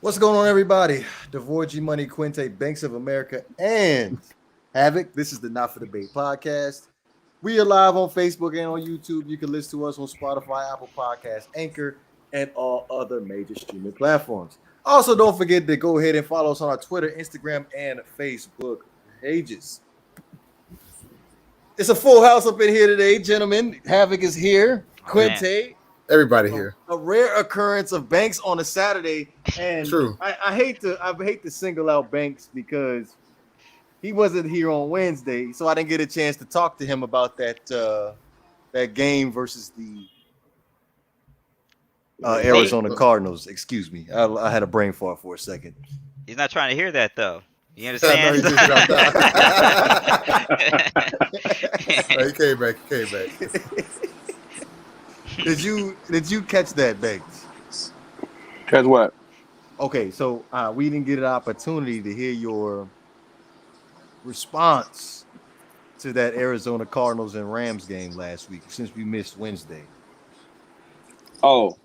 What's going on, everybody? DeVore, G Money, Quinte, Banks of America, and Havoc. This is the Not for Debate podcast. We are live on Facebook and on YouTube. You can listen to us on Spotify, Apple Podcasts, Anchor, and all other major streaming platforms. Also, don't forget to go ahead and follow us on our Twitter, Instagram, and Facebook pages. It's a full house up in here today, gentlemen. Havoc is here. Quinte. Everybody here. A rare occurrence of Banks on a Saturday, and True. I hate to single out Banks because he wasn't here on Wednesday, so I didn't get a chance to talk to him about that game versus the Arizona Cardinals. Excuse me, I had a brain fart for a second. He's not trying to hear that though. You understand? He came back. Did you catch that, Banks? Catch what? Okay, so we didn't get an opportunity to hear your response to that Arizona Cardinals and Rams game last week since we missed Wednesday. Oh,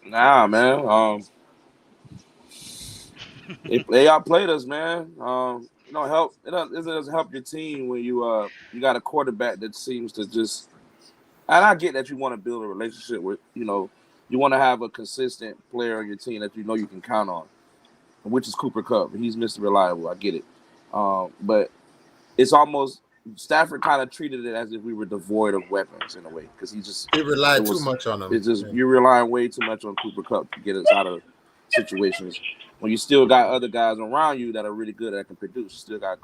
nah, man. They outplayed us, man. It doesn't help your team when you got a quarterback that seems to just. And I get that you want to build a relationship with, you want to have a consistent player on your team that you know you can count on, which is Cooper Kupp. He's Mr. Reliable. I get it. But it's almost Stafford kind of treated it as if we were devoid of weapons in a way because he relied too much on them. It's just you're relying way too much on Cooper Kupp to get us out of situations when you still got other guys around you that are really good that can produce. You got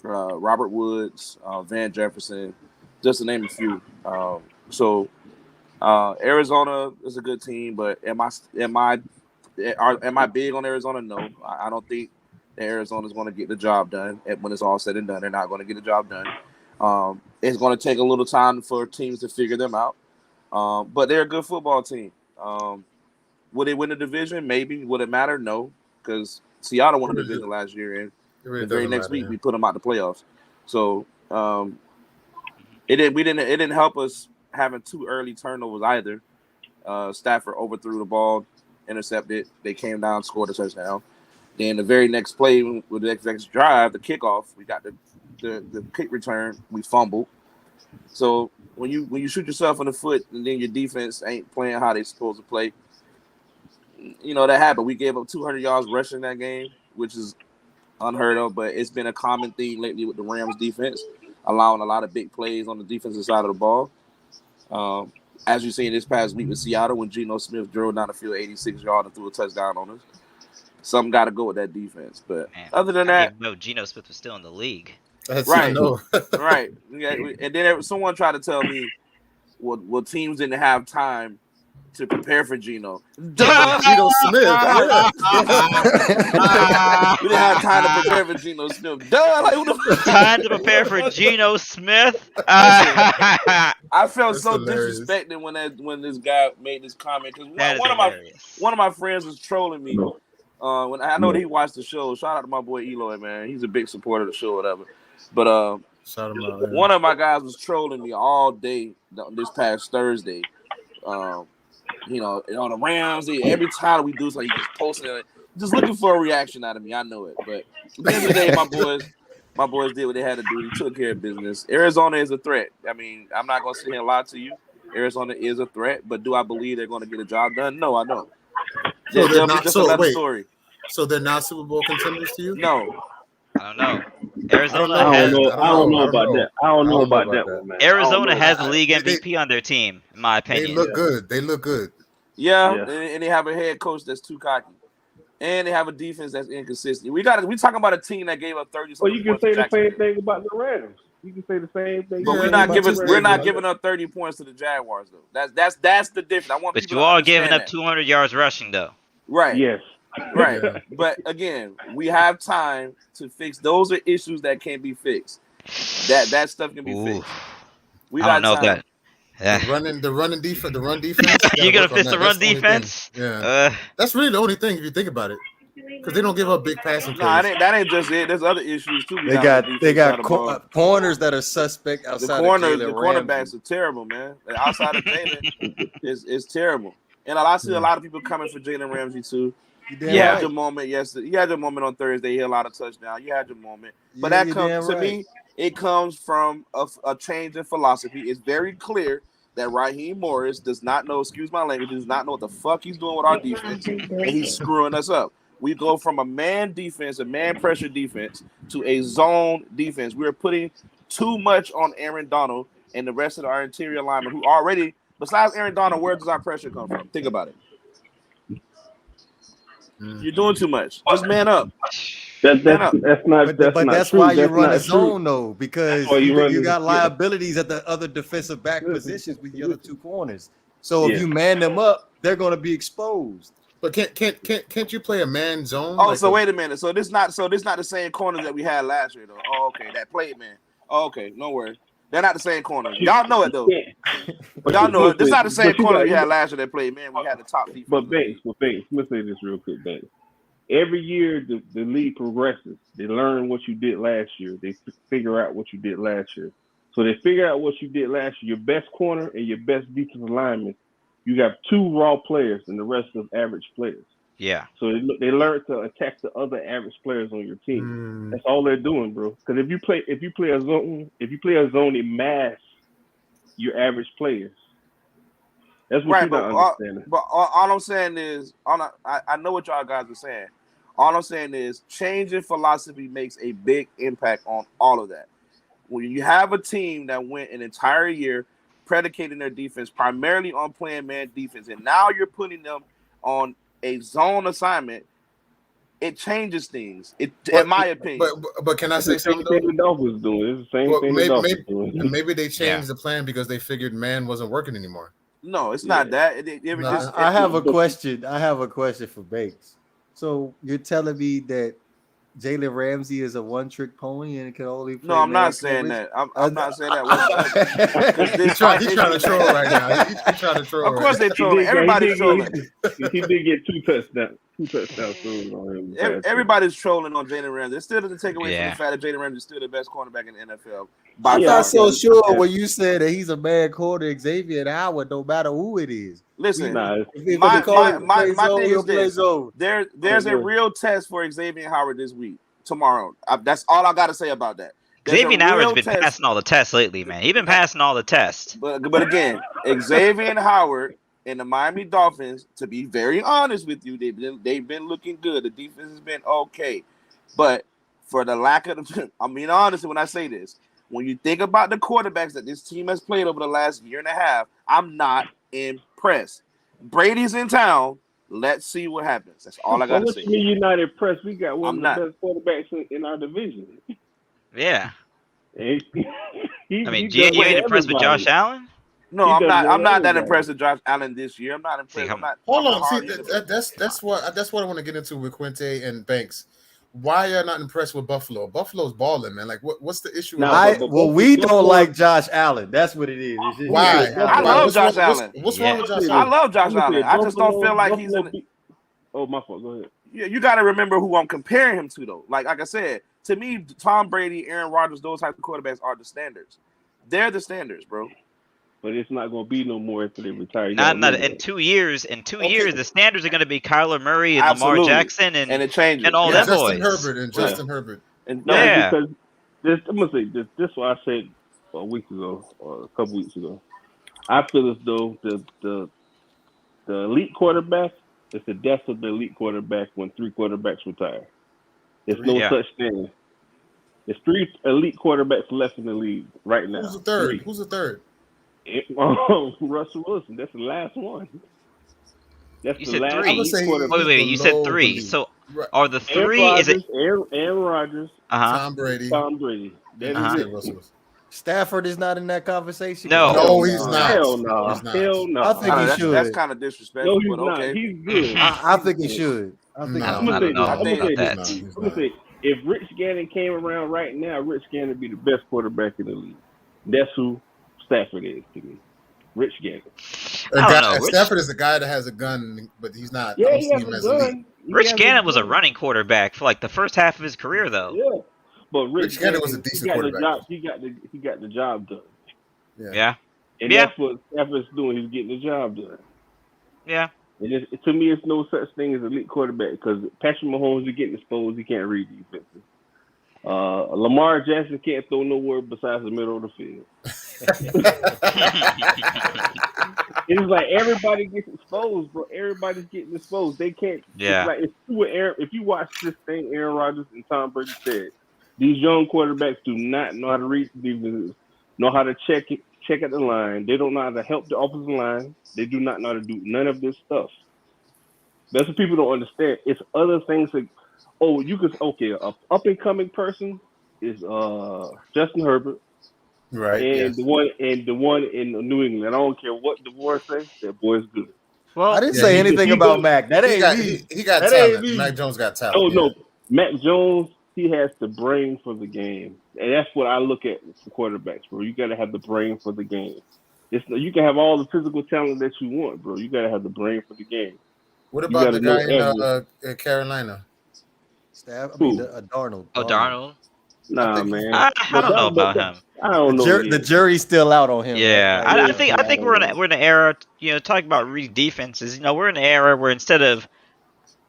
Robert Woods, Van Jefferson. Just to name a few. Arizona is a good team, but am I big on Arizona? No, I don't think that Arizona is going to get the job done. When it's all said and done, they're not going to get the job done. It's going to take a little time for teams to figure them out. But they're a good football team. Would they win the division? Maybe. Would it matter? No, because Seattle won the division last year, and the very next week we put them out the playoffs. So. It didn't help us having two early turnovers either. Stafford overthrew the ball, intercepted. They came down, scored a touchdown. Then the very next play with the next drive, the kickoff, we got the kick return. We fumbled. So when you shoot yourself in the foot and then your defense ain't playing how they supposed to play, that happened. We gave up 200 yards rushing that game, which is unheard of. But it's been a common theme lately with the Rams defense. Allowing a lot of big plays on the defensive side of the ball. As you seen this past week with Seattle when Geno Smith drove down the field 86 yards and threw a touchdown on us. Something got to go with that defense. But other than that... No, Geno Smith was still in the league. Right. Right. And then someone tried to tell me, well, teams didn't have time to prepare for Geno. Geno Smith. We didn't have time to prepare for Geno Smith. Time to prepare for Geno Smith. I felt That's so hilarious. disrespected when this guy made this comment because one of my friends was trolling me. When I know that he watched the show. Shout out to my boy Eloy, man. He's a big supporter of the show, whatever. But Shout him out, man. one of my guys was trolling me all day this past Thursday. On the Rams, every time we do something, he just posting it, just looking for a reaction out of me. I know it, but at the end of the day, my boys did what they had to do. They took care of business. Arizona is a threat. I mean, I'm not gonna sit here and lie to you. Arizona is a threat, but do I believe they're going to get a job done? No, I don't. So they're not. Just So another wait. story. So they're not Super Bowl contenders to you? No. I don't know. Arizona I don't know about that. I don't know about that one, man. Arizona has the league MVP on their team, in my opinion. They look good. Yeah. And they have a head coach that's too cocky. And they have a defense that's inconsistent. We talking about a team that gave up 30. Well, you can say the same thing about the Rams. You can say the same thing. But we're not giving up 30 points to the Jaguars though. That's the difference. I want. But you are giving up 200 yards rushing though. Right. Yes. Right. Yeah. But again, we have time to fix. Those are issues that can be fixed. That stuff can be fixed. We got time. The run defense. You gonna fix the run defense? Yeah. That's really the only thing if you think about it. Because they don't give up big passing plays. That ain't just it. There's other issues too. They got corners that are suspect outside. The cornerbacks are terrible, man. Outside of Jalen is terrible. And I see a lot of people coming for Jalen Ramsey too. You Yeah. had your moment yesterday. You had your moment on Thursday. You had a lot of touchdowns. You had your moment. But Yeah, that you're comes damn to right. me. It comes from a change in philosophy. It's very clear that Raheem Morris does not know. Excuse my language. Does not know what the fuck he's doing with our defense, and he's screwing us up. We go from a man defense, a man pressure defense, to a zone defense. We're putting too much on Aaron Donald and the rest of our interior linemen, who already, besides Aaron Donald, where does our pressure come from? Think about it. You're doing too much. Just man up. That's Man up. not That's true. why you That's run a not true. zone though, because That's why you run you the- got yeah. liabilities at the other defensive back positions with the other two corners. So if Yeah. you man them up, they're going to be exposed. But can't you play a man zone? Oh, like so a- wait a minute. So this not the same corners that we had last year though. Oh, okay. That played man. Oh, okay. No worries. They're not the same corners. Y'all know it though. Y'all know it. This not the same corners we had last year that played man. We had the top defense. But Banks, let me say this real quick, Banks. Every year the league progresses. They learn what you did last year. They figure out what you did last year. So they figure out what you did last year. Your best corner and your best defensive lineman. You have 2 raw players and the rest of average players. Yeah. So they learn to attack the other average players on your team. That's all they're doing, bro. Because if you play a zone, it masks your average players. That's what Right, you're but not understanding. all I'm saying is, I know what y'all guys are saying. All I'm saying is, changing philosophy makes a big impact on all of that. When you have a team that went an entire year predicating their defense primarily on playing man defense, and now you're putting them on a zone assignment, it changes things. In my opinion. But can I say It's the same something? thing the Dolphins doing. It's the same Well, thing the Dolphins doing. maybe they changed the plan because they figured man wasn't working anymore. No, it's not that. I have a question. I have a question for Banks. So you're telling me that Jalen Ramsey is a one-trick pony and can only play? No, I'm not saying that. I'm not saying that. He's trying to troll right now. He's trying to troll. Of course they're trolling. Everybody's trolling. He did get 2 touchdowns. 2 touchdowns on him. Everybody's trolling on Jalen Ramsey. It still doesn't take away from the fact that Jalen Ramsey is still the best cornerback in the NFL. I'm not so sure when you said that he's a bad corner, Xavier Howard, no matter who it is. Listen, my thing is this. There's a real test for Xavier Howard this week, tomorrow. That's all I got to say about that. Xavier Howard's been passing all the tests lately, man. He's been passing all the tests. But again, Xavier Howard and the Miami Dolphins, to be very honest with you, they've been looking good. The defense has been okay. But for the lack of I'm being honest when I say this. When you think about the quarterbacks that this team has played over the last year and a half, I'm not impressed. Brady's in town. Let's see what happens. That's all I got to say. You're not impressed. We got one of the best quarterbacks in our division. Yeah. You ain't impressed with Josh Allen? No, I'm not that impressed with Josh Allen this year. I'm not impressed. Hold on. See, that's what I want to get into with Quinte and Banks. Why are you not impressed with Buffalo? Buffalo's balling, man. Like, what's the issue? We don't like Josh Allen. That's what it is. Why? I love Josh Allen. What's wrong with Josh Allen? I love Josh Allen. I just don't feel like he's in. Oh, my fault. Go ahead. Yeah, you got to remember who I'm comparing him to, though. Like I said, to me, Tom Brady, Aaron Rodgers, those type of quarterbacks are the standards. They're the standards, bro. But it's not going to be no more after they retire. Not in 2 years. In 2 years, the standards are going to be Kyler Murray and Lamar Jackson and it changes. And all that boys. Justin Herbert. And because I'm going to say this. This is what I said a week ago or a couple weeks ago. I feel as though the elite quarterback is the death of the elite quarterback when 3 quarterbacks retire. There's no such thing. There's 3 elite quarterbacks left in the league right now. Who's the third? 3. Who's the third? Russell Wilson. That's the last one. That's you the said last 3. Wait. You said 3. So are the 3? Is it Aaron Rodgers? Tom Brady. That is it. Stafford is not in that conversation. No, he's not. Hell no. Hell no. I think he should. That's kind of disrespectful. No, he's but okay. Not. He's good. I think he should. I'm gonna say if Rich Gannon came around right now, Rich Gannon would be the best quarterback in the league. That's who Stafford is to me. Rich Gannon. Stafford is a guy that has a gun, but he's not. Yeah, he has a gun. Rich Gannon was a running quarterback for like the first half of his career, though. Yeah, but Rich Gannon was a decent quarterback. He got the job done. Yeah. And that's what Stafford's doing. He's getting the job done. Yeah. To me, it's no such thing as elite quarterback because Patrick Mahomes is getting exposed. He can't read defenses. Lamar Jackson can't throw nowhere besides the middle of the field. It's like everybody gets exposed, bro. Everybody's getting exposed. They can't. Yeah. If you watch this thing, Aaron Rodgers and Tom Brady said, these young quarterbacks do not know how to read defenses, know how to check at the line. They don't know how to help the offensive line. They do not know how to do none of this stuff. That's what people don't understand. It's other things that, a up and coming person is Justin Herbert. Right. And the one in New England. I don't care what the boy say, that boy's good. Well, I didn't say anything about Mac. That ain't me. He got That ain't talent. me. Mac Jones got talent. Oh no, Mac Jones, he has the brain for the game, and that's what I look at for quarterbacks, bro. You got to have the brain for the game. You can have all the physical talent that you want, bro. You got to have the brain for the game. What about the guy in Carolina? Darnold. Oh, Darnold. Nah, man. I don't know about him. I don't know. The jury's still out on him. Yeah, I think we're in an era. Talking about reading defenses. We're in an era where instead of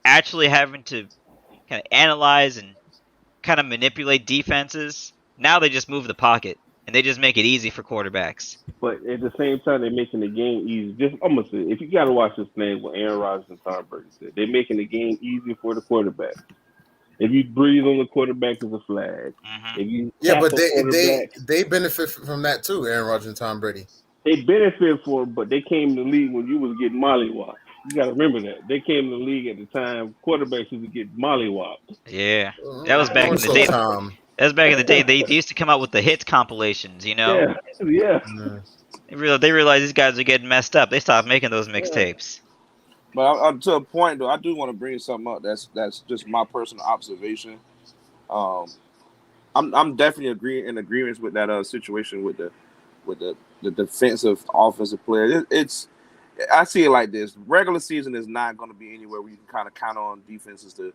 actually having to kind of analyze and kind of manipulate defenses, now they just move the pocket and they just make it easy for quarterbacks. But at the same time, they're making the game easy. I'm gonna say, if you got to watch this thing, what Aaron Rodgers and Tom Brady said, they're making the game easy for the quarterback. If you breathe on the quarterback, it's a flag. Mm-hmm. But they benefit from that too, Aaron Rodgers and Tom Brady. They benefit for it, but they came in the league when you was getting mollywopped. You got to remember that. They came in the league at the time quarterbacks used to get mollywopped. Yeah, that was back in the day. That was back in the day. They used to come out with the hits compilations, Yeah. They realized these guys are getting messed up. They stopped making those mixtapes. But to a point, though, I do want to bring something up. That's just my personal observation. I'm definitely in agreement with that situation with the defensive offensive player. I see it like this: regular season is not going to be anywhere where you can kind of count on defenses to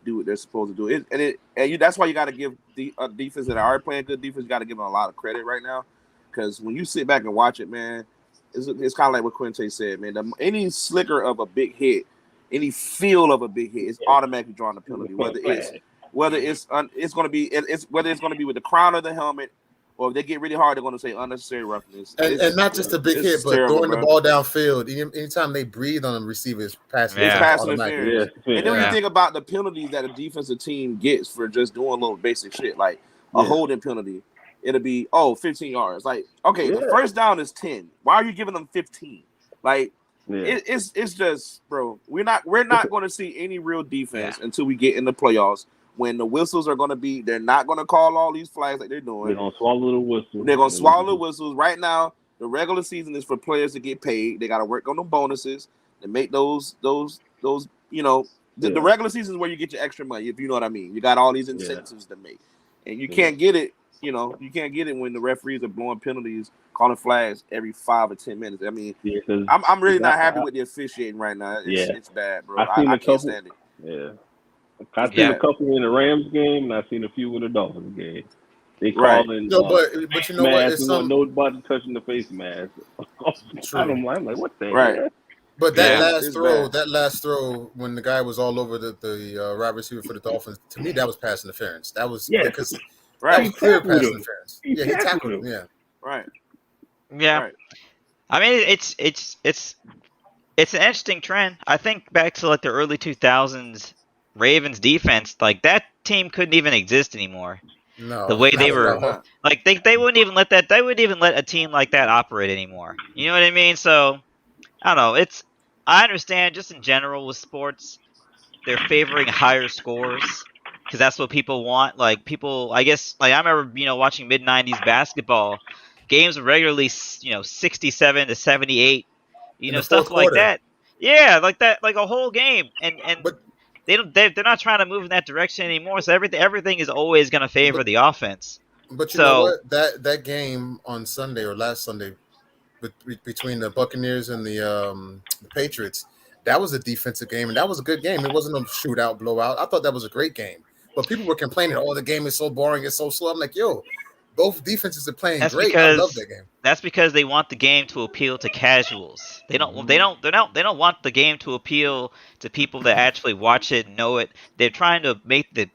do what they're supposed to do. That's why you got to give the defense that are playing good defense. You got to give them a lot of credit right now, because when you sit back and watch it, man. It's kind of like what Quinte said, man. Any slicker of a big hit, any feel of a big hit, is automatically drawing a penalty. Whether it's going to be with the crown of the helmet, or if they get really hard, they're going to say unnecessary roughness. And not just a big hit, but throwing the ball downfield. Anytime they breathe on the receivers, passing interference. And then when you think about the penalties that a defensive team gets for just doing little basic shit, like a holding penalty. It'll be 15 yards. Like, okay, the first down is 10. Why are you giving them 15? Like, it's just, bro. We're not going to see any real defense until we get in the playoffs. When the whistles are going to be, they're not going to call all these flags like they're doing. They're going to swallow the whistles. They're going to swallow the whistles. Right now, the regular season is for players to get paid. They got to work on the bonuses and make those. The regular season is where you get your extra money, if you know what I mean. You got all these incentives to make, and you can't get it. You can't get it when the referees are blowing penalties, calling flags every 5 or 10 minutes. I mean, I'm really not happy with the officiating right now. It's bad, bro. I can't stand it. Yeah. I've seen a couple in the Rams game, and I've seen a few in the Dolphins game. They calling. No, but you know what? It's nobody touching the face mask. I'm like, what the hell? But that last throw when the guy was all over the wide receiver for the Dolphins, to me that was pass interference. That was because. Right, that was clear pass interference. He tackled him. Yeah, right. Yeah, right. I mean, it's an interesting trend. I think back to like the early 2000s Ravens defense, like that team couldn't even exist anymore. No, the way they were, like they wouldn't even let that. They wouldn't even let a team like that operate anymore. You know what I mean? So I don't know. I understand just in general with sports, they're favoring higher scores. Because that's what people want. Like people, I guess. Like I remember, watching mid-90s basketball games were regularly, 67 to 78. Stuff like that. Yeah, like that, like a whole game. And but they're not trying to move in that direction anymore. So everything is always going to favor the offense. But you know what? That game on Sunday or last Sunday, between the Buccaneers and the Patriots, that was a defensive game, and that was a good game. It wasn't a shootout, blowout. I thought that was a great game. But people were complaining, the game is so boring, it's so slow. I'm like, both defenses are playing That's great. I love because that game. that's because they want the game to appeal to casuals. They don't want the game to appeal to people that actually watch it, know it. They're trying to make the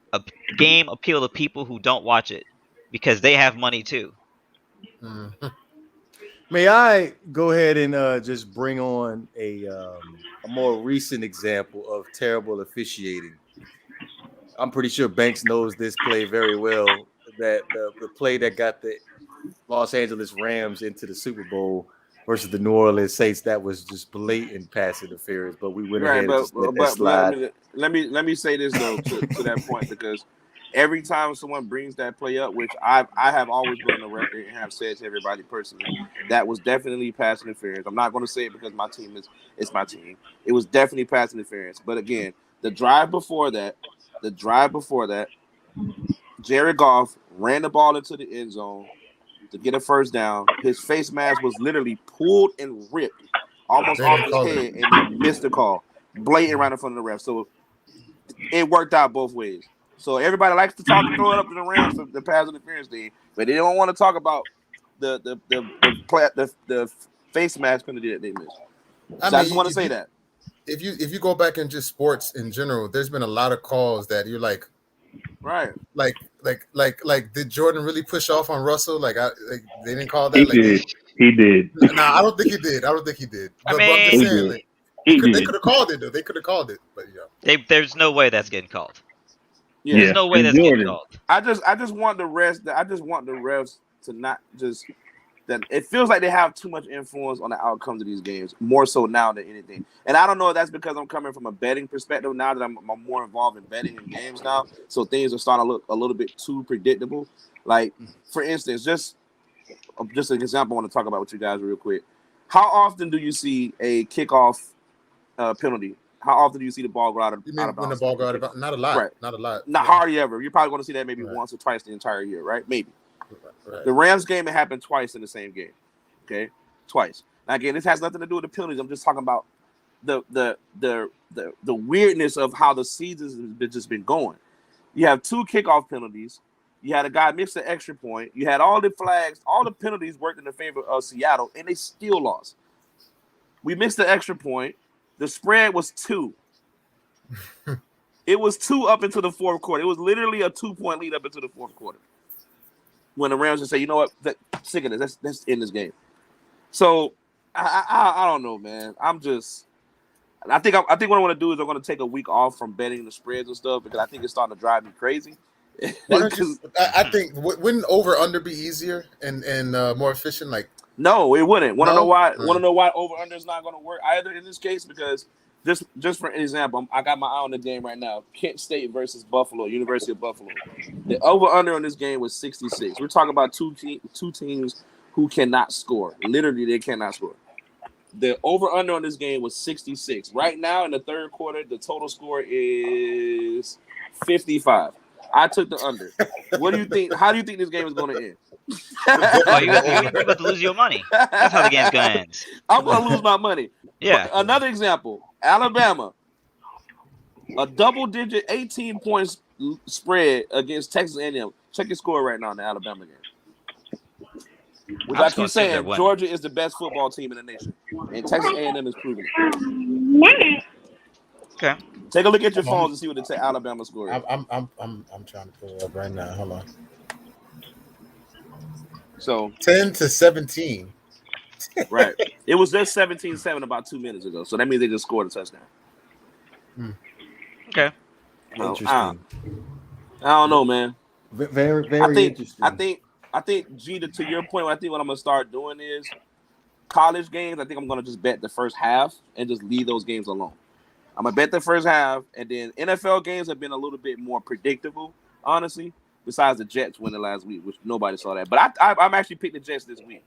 game appeal to people who don't watch it because they have money too. Mhm. May I go ahead and just bring on a more recent example of terrible officiating? I'm pretty sure Banks knows this play very well. That the play that got the Los Angeles Rams into the Super Bowl versus the New Orleans Saints, that was just blatant pass interference. But we went ahead and just let that slide. let me say this though to that point, because every time someone brings that play up, which I have always been on the record and have said to everybody personally, that was definitely pass interference. I'm not going to say it because my team is my team. It was definitely pass interference. But again, the drive before that, Jared Goff ran the ball into the end zone to get a first down. His face mask was literally pulled and ripped almost off his head, and they missed the call. Blatant right in front of the ref. So it worked out both ways. So everybody likes to talk and throw it up to the Rams for the pass interference thing, but they don't want to talk about the face mask penalty that they missed. So I just want to say that. If you go back in just sports in general, there's been a lot of calls that you're like, right, like did Jordan really push off on Russell? Like they didn't call that. He did. No, I don't think he did. But I'm just saying, like, they could have called it though. They could have called it, but There's no way that's getting called. Yeah, there's no way that's getting called. I just want the refs to not just that. It feels like they have too much influence on the outcomes of these games, more so now than anything. And I don't know if that's because I'm coming from a betting perspective now that I'm more involved in betting in games now, so things are starting to look a little bit too predictable. Like, for instance, just an example I want to talk about with you guys real quick. How often do you see a kickoff penalty? How often do you see the ball go out of bounds? When the ball go out of bounds? Not a lot. Right. Not a lot. Not hardly ever. You're probably going to see that maybe once or twice the entire year, right? Maybe. Right. The Rams game, it happened twice in the same game. Okay, twice. Now again, this has nothing to do with the penalties. I'm just talking about the weirdness of how the seasons have just been going. You have two kickoff penalties. You had a guy miss the extra point. You had all the flags, all the penalties worked in the favor of Seattle, and they still lost. We missed the extra point. The spread was 2. It was 2 up into the fourth quarter. It was literally a 2-point lead up into the fourth quarter. When the Rams just say, you know what, sick of this. Let's end this game. So I don't know, man. I think what I want to do is I'm going to take a week off from betting the spreads and stuff because I think it's starting to drive me crazy. I think wouldn't over under be easier and more efficient? Like, no, it wouldn't. Want to know why? Want to know why over under is not going to work either in this case? Because just for example, I got my eye on the game right now. Kent State versus Buffalo, University of Buffalo. The over under on this game was 66. We're talking about two teams who cannot score. Literally, they cannot score. The over under on this game was 66. Right now in the third quarter, the total score is 55. I took the under. What do you think? How do you think this game is going to end? You're about to lose your money. That's how the game's going to end. I'm going to lose my money. Yeah. But another example, Alabama, a double-digit 18 points spread against Texas A&M. Check your score right now in the Alabama game. Which I keep saying, Georgia is the best football team in the nation, and Texas A&M is proving it. Okay. Take a look at your phones and see what the Alabama score is. I'm trying to pull it up right now. Hold on. So 10-17. Right. It was just 17-7 about 2 minutes ago. So that means they just scored a touchdown. Okay. Interesting. I don't know, man. Very interesting. I think G, to your point, I think what I'm gonna start doing is college games. I think I'm gonna just bet the first half and just leave those games alone. I'm gonna bet the first half, and then NFL games have been a little bit more predictable, honestly. Besides the Jets winning last week, which nobody saw that, but I'm actually picking the Jets this week.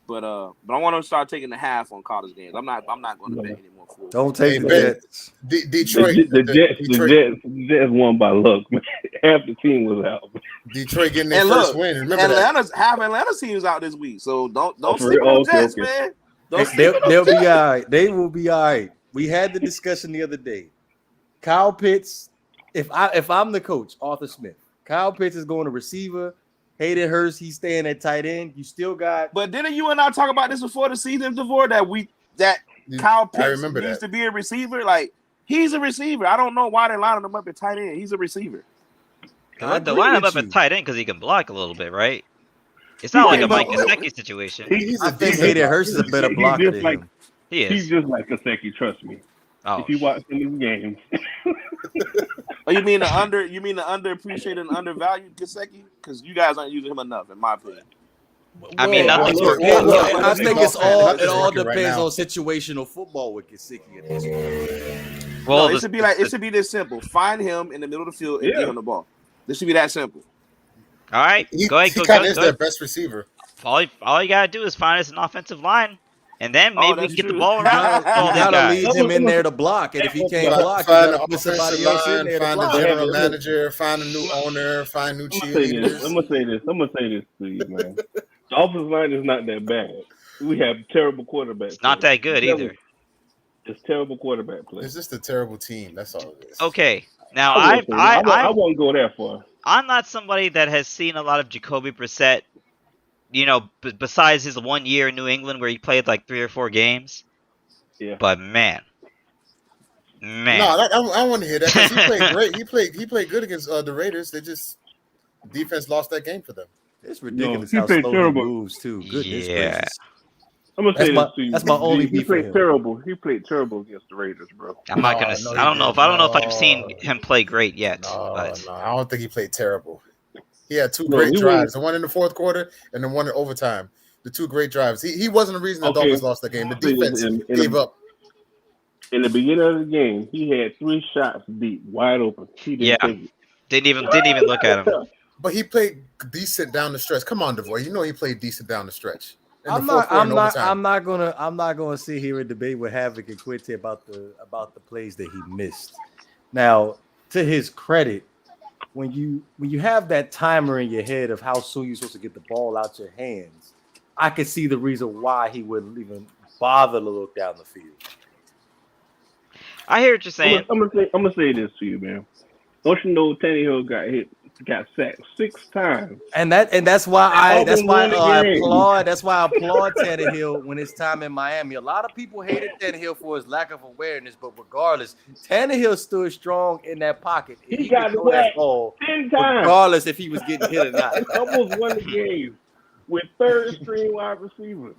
But I want to start taking the half on college games. I'm not going to bet anymore. Don't take the Jets. Detroit. The Jets won by luck. Half the team was out. Detroit getting their first win. Remember half Atlanta's team's out this week, so don't sleep on the Jets, man. They'll be all right. They will be all right. We had the discussion the other day. Kyle Pitts. If I'm the coach, Arthur Smith, Kyle Pitts is going to receiver. Hayden Hurst, he's staying at tight end. You still got. But didn't you and I talk about this before the season, DeVore, that Kyle Pitts needs that. to be a receiver? Like, he's a receiver. I don't know why they're lining him up at tight end. He's a receiver. They line him up at tight end because he can block a little bit, right? It's not like a Mike Gesicki situation. I think Hayden Hurst is a better blocker than him. He is. He's just like Gesicki, trust me. Oh, If you watch some of these games. Oh, you mean the underappreciated and undervalued Gesicki? Because you guys aren't using him enough, in my opinion. I mean, nothing's I think it all right depends now. on situational football with Gesicki at this point. well, No, it should be this simple. Find him in the middle of the field and give him the ball. This should be that simple. all right. Go ahead. He Go kind of is go their ahead. best receiver. All you gotta do is find us an offensive line, and then maybe we that's can get the true. ball around all You these gotta guys. leave him in there to block, and if he can't block, you Find gotta the put somebody offensive else in line, there to find the block. general manager, find a new owner, find new I'm gonna say cheerleaders. this to you, man. The offensive line is not that bad. We have terrible quarterbacks. It's not that good either. It's terrible quarterback play. It's just a terrible team. That's all it is. Okay, now I won't go that far. I'm not somebody that has seen a lot of Jacoby Brissett. You know, besides his 1 year in New England where he played like 3 or 4 games. Yeah. But man. No, I want to hear that because he played great. He played good against the Raiders. They just defense lost that game for them. It's ridiculous he how played slow he terrible. moves too. Goodness Yeah. gracious. I'm gonna say That's this to you. that's my only He beef with played him. terrible. He played terrible against the Raiders, bro. I'm not gonna. No, I don't know if I've seen no. him play great yet. No, but no, I don't think he played terrible. He had two No, great he drives, the one in the fourth quarter and the one in overtime. The two great drives. He wasn't the reason the Dolphins lost that game. The defense gave up. In the beginning of the game, he had 3 shots deep, wide open. He didn't take it. didn't even look at him. But he played decent down the stretch. Come on, DeVoy. You know he played decent down the stretch. I'm not gonna sit here and debate with Havoc and Quinte about the plays that he missed. Now, to his credit, when you have that timer in your head of how soon you're supposed to get the ball out your hands, I could see the reason why he wouldn't even bother to look down the field. I hear what you're saying. I'm gonna say this to you, man. Don't you know Tannehill got sacked 6 times? And that's why I applaud Tannehill. Tannehill when it's time in Miami. A lot of people hated Tannehill for his lack of awareness, but regardless, Tannehill stood strong in that pocket. He got could throw that whacked ball 10 times. regardless if he was getting hit or not. Almost won the game with 3rd string wide receivers.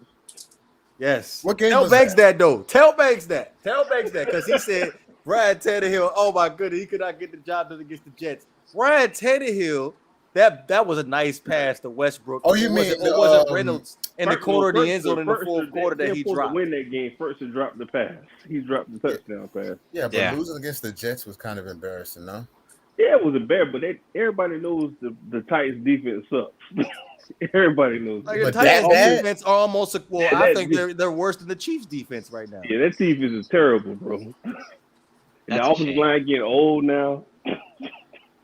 Yes. What game Tell was Banks that? that though. Tell Banks that because he said Ryan Tannehill. Oh my goodness, he could not get the job done against the Jets. Ryan Tannehill, that was a nice pass to Westbrook. Oh, you mean was it Reynolds in the corner of the end zone in the First, fourth quarter that he dropped? To win that game, first to drop the pass. He dropped the touchdown pass. Yeah, but Yeah. losing against the Jets was kind of embarrassing, no? Yeah, it was a bad, but everybody knows the Titans defense sucks. Everybody knows. Like the But Titans that- defense are almost I that- think they're worse than the Chiefs defense right now. Yeah, that defense is terrible, bro. And That's the a offensive shame. line getting old now.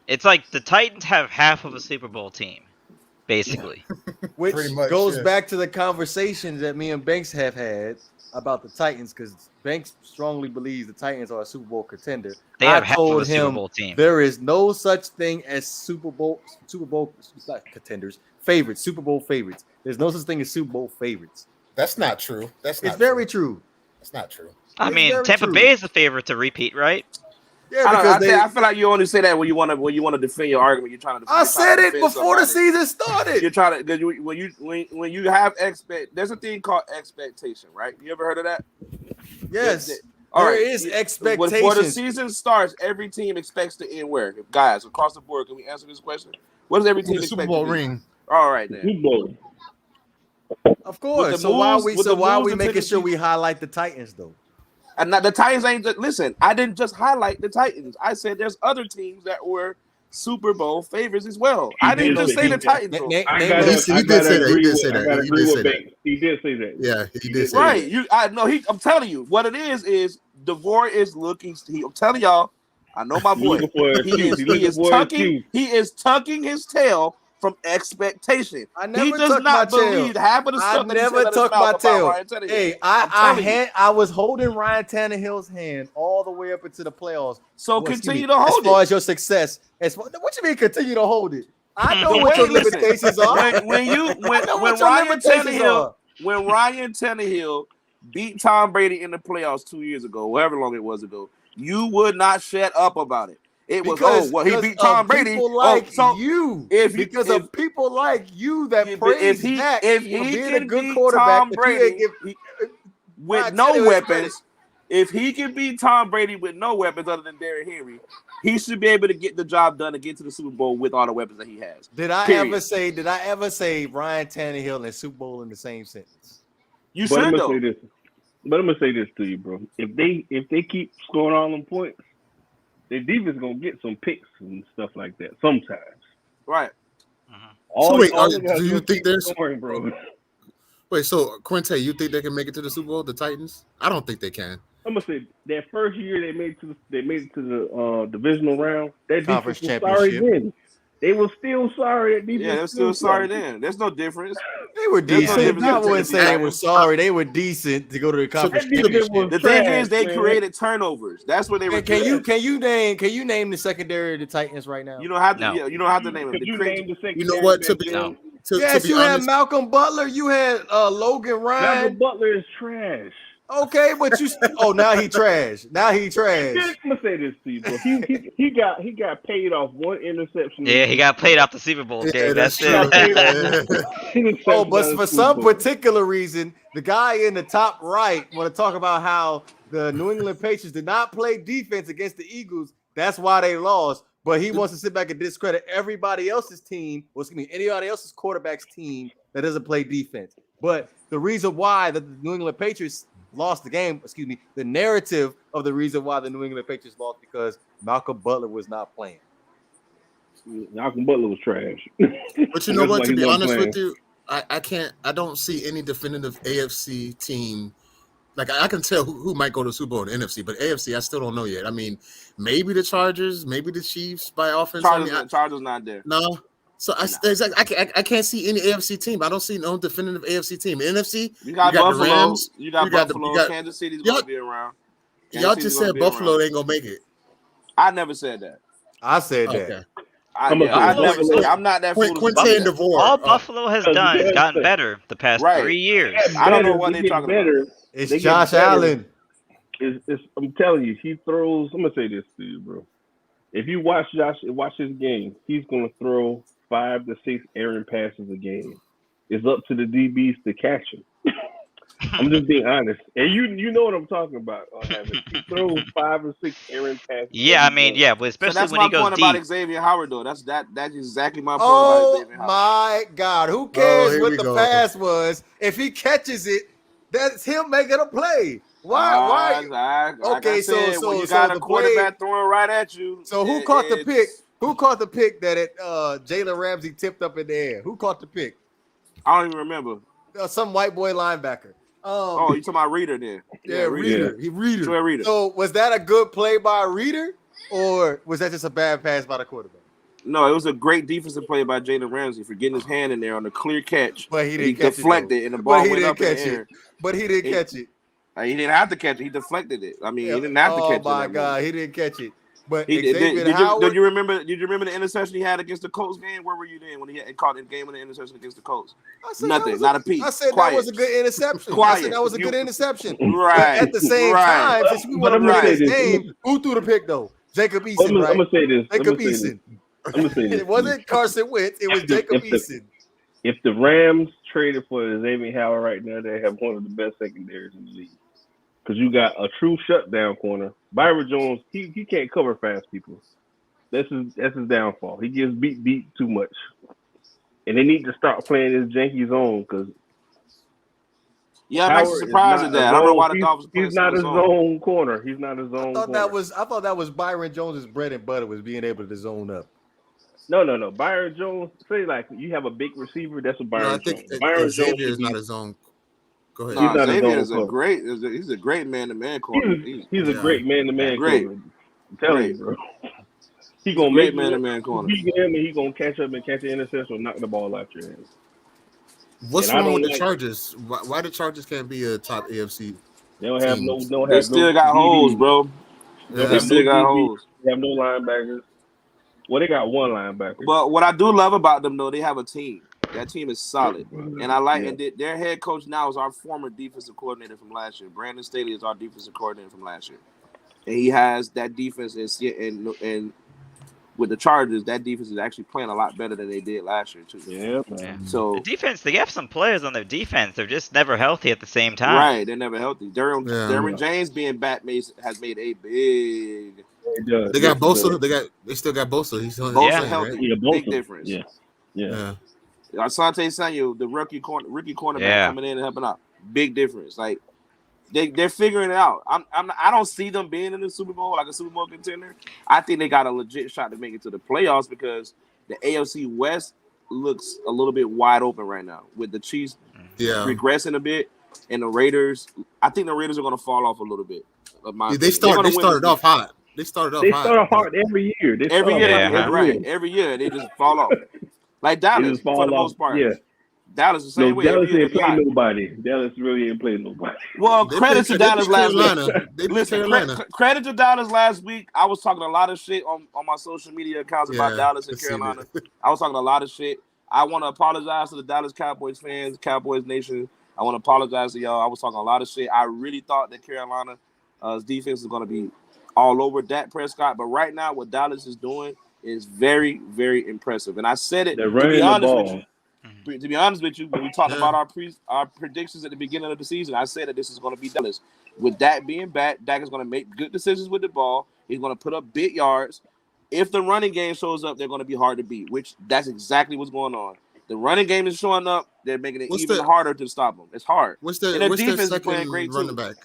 It's like the Titans have half of a Super Bowl team, basically. Which Pretty much, goes yeah. back to the conversations that me and Banks have had about the Titans, because Banks strongly believes the Titans are a Super Bowl contender. They have half of a Super Bowl team. There is no such thing as Super Bowl it's not contenders, favorites, Super Bowl favorites. There's no such thing as Super Bowl favorites. That's not true. That's not It's very true. true. That's not true. I It's mean, very Tampa true. Bay is the favorite to repeat, right? Yeah, I feel like you only say that when you want to defend your argument. You're trying to. I said it before the season started. You're trying to when you have There's a thing called expectation, right? You ever heard of that? Yes. All There right. is expectations. Before the season starts, every team expects to end where? Guys, across the board, can we answer this question? What does every team The expect? Super Bowl to do? ring. All right, then. Super Bowl. Of course. With the So why moves- with the are moves we into making the sure we highlight the Titans though? And now the Titans ain't listen. I didn't just highlight the Titans. I said there's other teams that were Super Bowl favorites as well. I didn't just say the Titans. though. Name- I name gotta- those- He I did gotta say that. He agree did with- say that. I gotta He agree did with say that. Banks. He did say that. Yeah, he did say Right. I'm telling you, what it is DeVore is looking. I'm telling y'all, I know my boy. Looking for an excuse. He looking for an excuse. He is tucking his tail from expectation. I never He does tucked my not tail. believe half of the I stuff that he never said out his tucked mouth my about tail. Ryan Tannehill. Hey, I'm telling you. I was holding Ryan Tannehill's hand all the way up into the playoffs. So Well, excuse continue me, to hold as far it. as your success. What you mean continue to hold it? I know The what way- your limitations are. when I know when what your Ryan limitations Tannehill are. when Ryan Tannehill beat Tom Brady in the playoffs 2 years ago, however long it was ago, you would not shut up about it. It was he beat Tom Brady. People like so you. if Because if, of people like you that if praise he Dak if for he being a can good beat quarterback, Tom but you ain't Brady give with Ryan no Tannehill his weapons, if he can beat Tom Brady with no weapons other than Derrick Henry, he should be able to get the job done and get to the Super Bowl with all the weapons that he has. Did I Period. ever say Ryan Tannehill and Super Bowl in the same sentence? You But I'm should gonna though. say this. But I'm gonna say this to you, bro. If they keep scoring all them points, their defense gonna get some picks and stuff like that sometimes. Right. So wait, all they do gotta you is think keep there's scoring, bro? wait? So Quinte, you think they can make it to the Super Bowl? The Titans? I don't think they can. I'm gonna say that first year they made it to the divisional round. That Conference defense was sorry championship. then. They were still sorry. That defense Yeah, they're still sorry then. There's no difference. They were There's no decent. difference I between wouldn't the say they were Titans. sorry. They were decent to go to the conference that defense championship. was The thing trash, is, they man. created turnovers. That's what they were. And can good you at. name the secondary of the Titans right now? You don't have to. No. Yeah, you don't have to name them. Could you name the second? You know what? To be No. Yes, be you had honest, Malcolm Butler. You had Logan Ryan. Malcolm Butler is trash. Okay, but you. Oh, now he trash. Now he trash. I'm gonna say this to you, bro. He got paid off one interception. Yeah, he got played off the Super Bowl Yeah, game. that's That's true. it. Oh, but for some particular reason, the guy in the top right want to talk about how the New England Patriots did not play defense against the Eagles. That's why they lost. But he wants to sit back and discredit everybody else's team, or excuse me, anybody else's quarterback's team that doesn't play defense. But the reason why the New England Patriots lost the game, excuse me, the narrative of the reason why the New England Patriots lost because Malcolm Butler was not playing. Malcolm Butler was trash. But you know That's what? why To he's be not honest playing. with you, I don't see any definitive AFC team. Like I can tell who might go to Super Bowl in the NFC, but AFC I still don't know yet. I mean, maybe the Chargers, maybe the Chiefs by offense. Chargers not there. No. So I can't see any AFC team. I don't see no definitive AFC team. NFC, You got the Buffalo. Rams. You got Buffalo. Kansas City's Y'all- gonna be around. Y'all just said Buffalo ain't gonna make it. I never said that. I said Okay. that. I never said that. I'm not that foolish. Quinte about and that. DeVore. All Buffalo has done is gotten Right. better the past Right. 3 years. I don't know what they're talking about. It's They get Josh better. Allen. I'm telling you, he throws. I'm gonna say this to you, bro. If you watch his game, he's gonna throw 5 to 6 errant passes a game. It's up to the DBs to catch him. I'm just being honest, and you know what I'm talking about. He throws 5 or 6 errant passes. Yeah, I every mean, game. yeah, but So especially that's when my he goes point deep. about Xavier Howard, though. That's exactly my point about Oh Xavier Howard. my God! Who cares here what we the go. pass was? If he catches it, that's him making a play. Why? Like Okay, I said, so when you got a the quarterback throwing right at you. So who caught the pick? Who caught the pick that Jalen Ramsey tipped up in the air? Who caught the pick? I don't even remember. Some white boy linebacker. Oh, you talking about Reader then? Yeah, Reader. He Reader. Troy Reader. So was that a good play by Reader, or was that just a bad pass by the quarterback? No, it was a great defensive play by Jalen Ramsey for getting his hand in there on the clear catch. But he didn't catch deflected, it, and the ball he went didn't up in catch the it. air. But he didn't catch it. He didn't have to catch it. He deflected it. I mean, he didn't have to catch it. Oh my God, he didn't catch it. But Did Xavier Howard. you remember the interception he had against the Colts game? Where were you then when he had caught in the game with the interception against the Colts? I said Nothing, not a peep. I said Quiet. that was a good interception. I Quiet. said that was a good interception. Right. But at the same time, since we want to But I'm play gonna this say this. game, who threw the pick though? Jacob I'm Eason, right? gonna say this. Jacob Eason. I'm gonna say this. It wasn't Carson Wentz. It was Jacob Eason. If the Rams traded for Xavier Howard right now, they have one of the best secondaries in the league. Because you got a true shutdown corner. Byron Jones, he can't cover fast people. That's his downfall. He gets beat too much. And they need to start playing this janky zone because I'm actually surprised at that. I don't know why the Dolphins He's not a zone corner. He's not a zone corner. I thought that was Byron Jones's bread and butter was being able to zone up. No. Byron Jones, say like you have a big receiver, that's what Byron Jones. Byron Xavier is not his own. Go ahead. No, Xavier is he's a great man-to-man corner. He's a great man-to-man Great. corner. I'm telling you, bro. He gonna Great make man-to-man corner. He him and he gonna catch up and catch an interception or knock the ball out your hands. What's And I wrong don't with the like- Chargers? Why the Chargers can't be a top AFC? They don't have teams? They still got holes, bro. Yeah. They still got holes. They have no linebackers. Well, they got one linebacker. But what I do love about them, though, they have a team. That team is solid, and I like. Yeah. And their head coach now is our former defensive coordinator from last year. Brandon Staley is our defensive coordinator from last year, and he has that defense. And with the Chargers, that defense is actually playing a lot better than they did last year too. Yeah, Yeah. man. So The defense, they have some players on their defense. They're just never healthy at the same time. right, they're never healthy. Yeah. Derwin James being back has made a big. They got Bosa. They still got Bosa. He's on Bosa Yeah. healthy. right? Yeah, both Big of them. difference. Yeah. Asante Samuel, the rookie cornerback Yeah. coming in and helping out. Big difference. Like they're figuring it out. I don't see them being in the Super Bowl like a Super Bowl contender. I think they got a legit shot to make it to the playoffs because the AFC West looks a little bit wide open right now with the Chiefs regressing a bit and the Raiders. I think the Raiders are going to fall off a little bit. They started off hot. They started off hard every year. Every Yeah. Every year they just fall off. Like Dallas for the most part. Yeah. Dallas the same way. Dallas Every year ain't played nobody. Dallas really ain't played nobody. Well, credit to Dallas last week. They beat Listen, Carolina. credit to Dallas last week. I was talking a lot of shit on my social media accounts about Dallas and Carolina. I was talking a lot of shit. I want to apologize to the Dallas Cowboys fans, Cowboys Nation. I want to apologize to y'all. I was talking a lot of shit. I really thought that Carolina's defense is going to be all over Dak Prescott. But right now, what Dallas is doing is very, very impressive. And I said it, They're running the ball. to be honest with you, when we talked about our predictions at the beginning of the season, I said that this is going to be Dallas. With Dak being back, Dak is going to make good decisions with the ball. He's going to put up big yards. If the running game shows up, they're going to be hard to beat, which that's exactly what's going on. The running game is showing up. They're making it even harder to stop them. It's hard. What's and their defense is second playing great running too. back?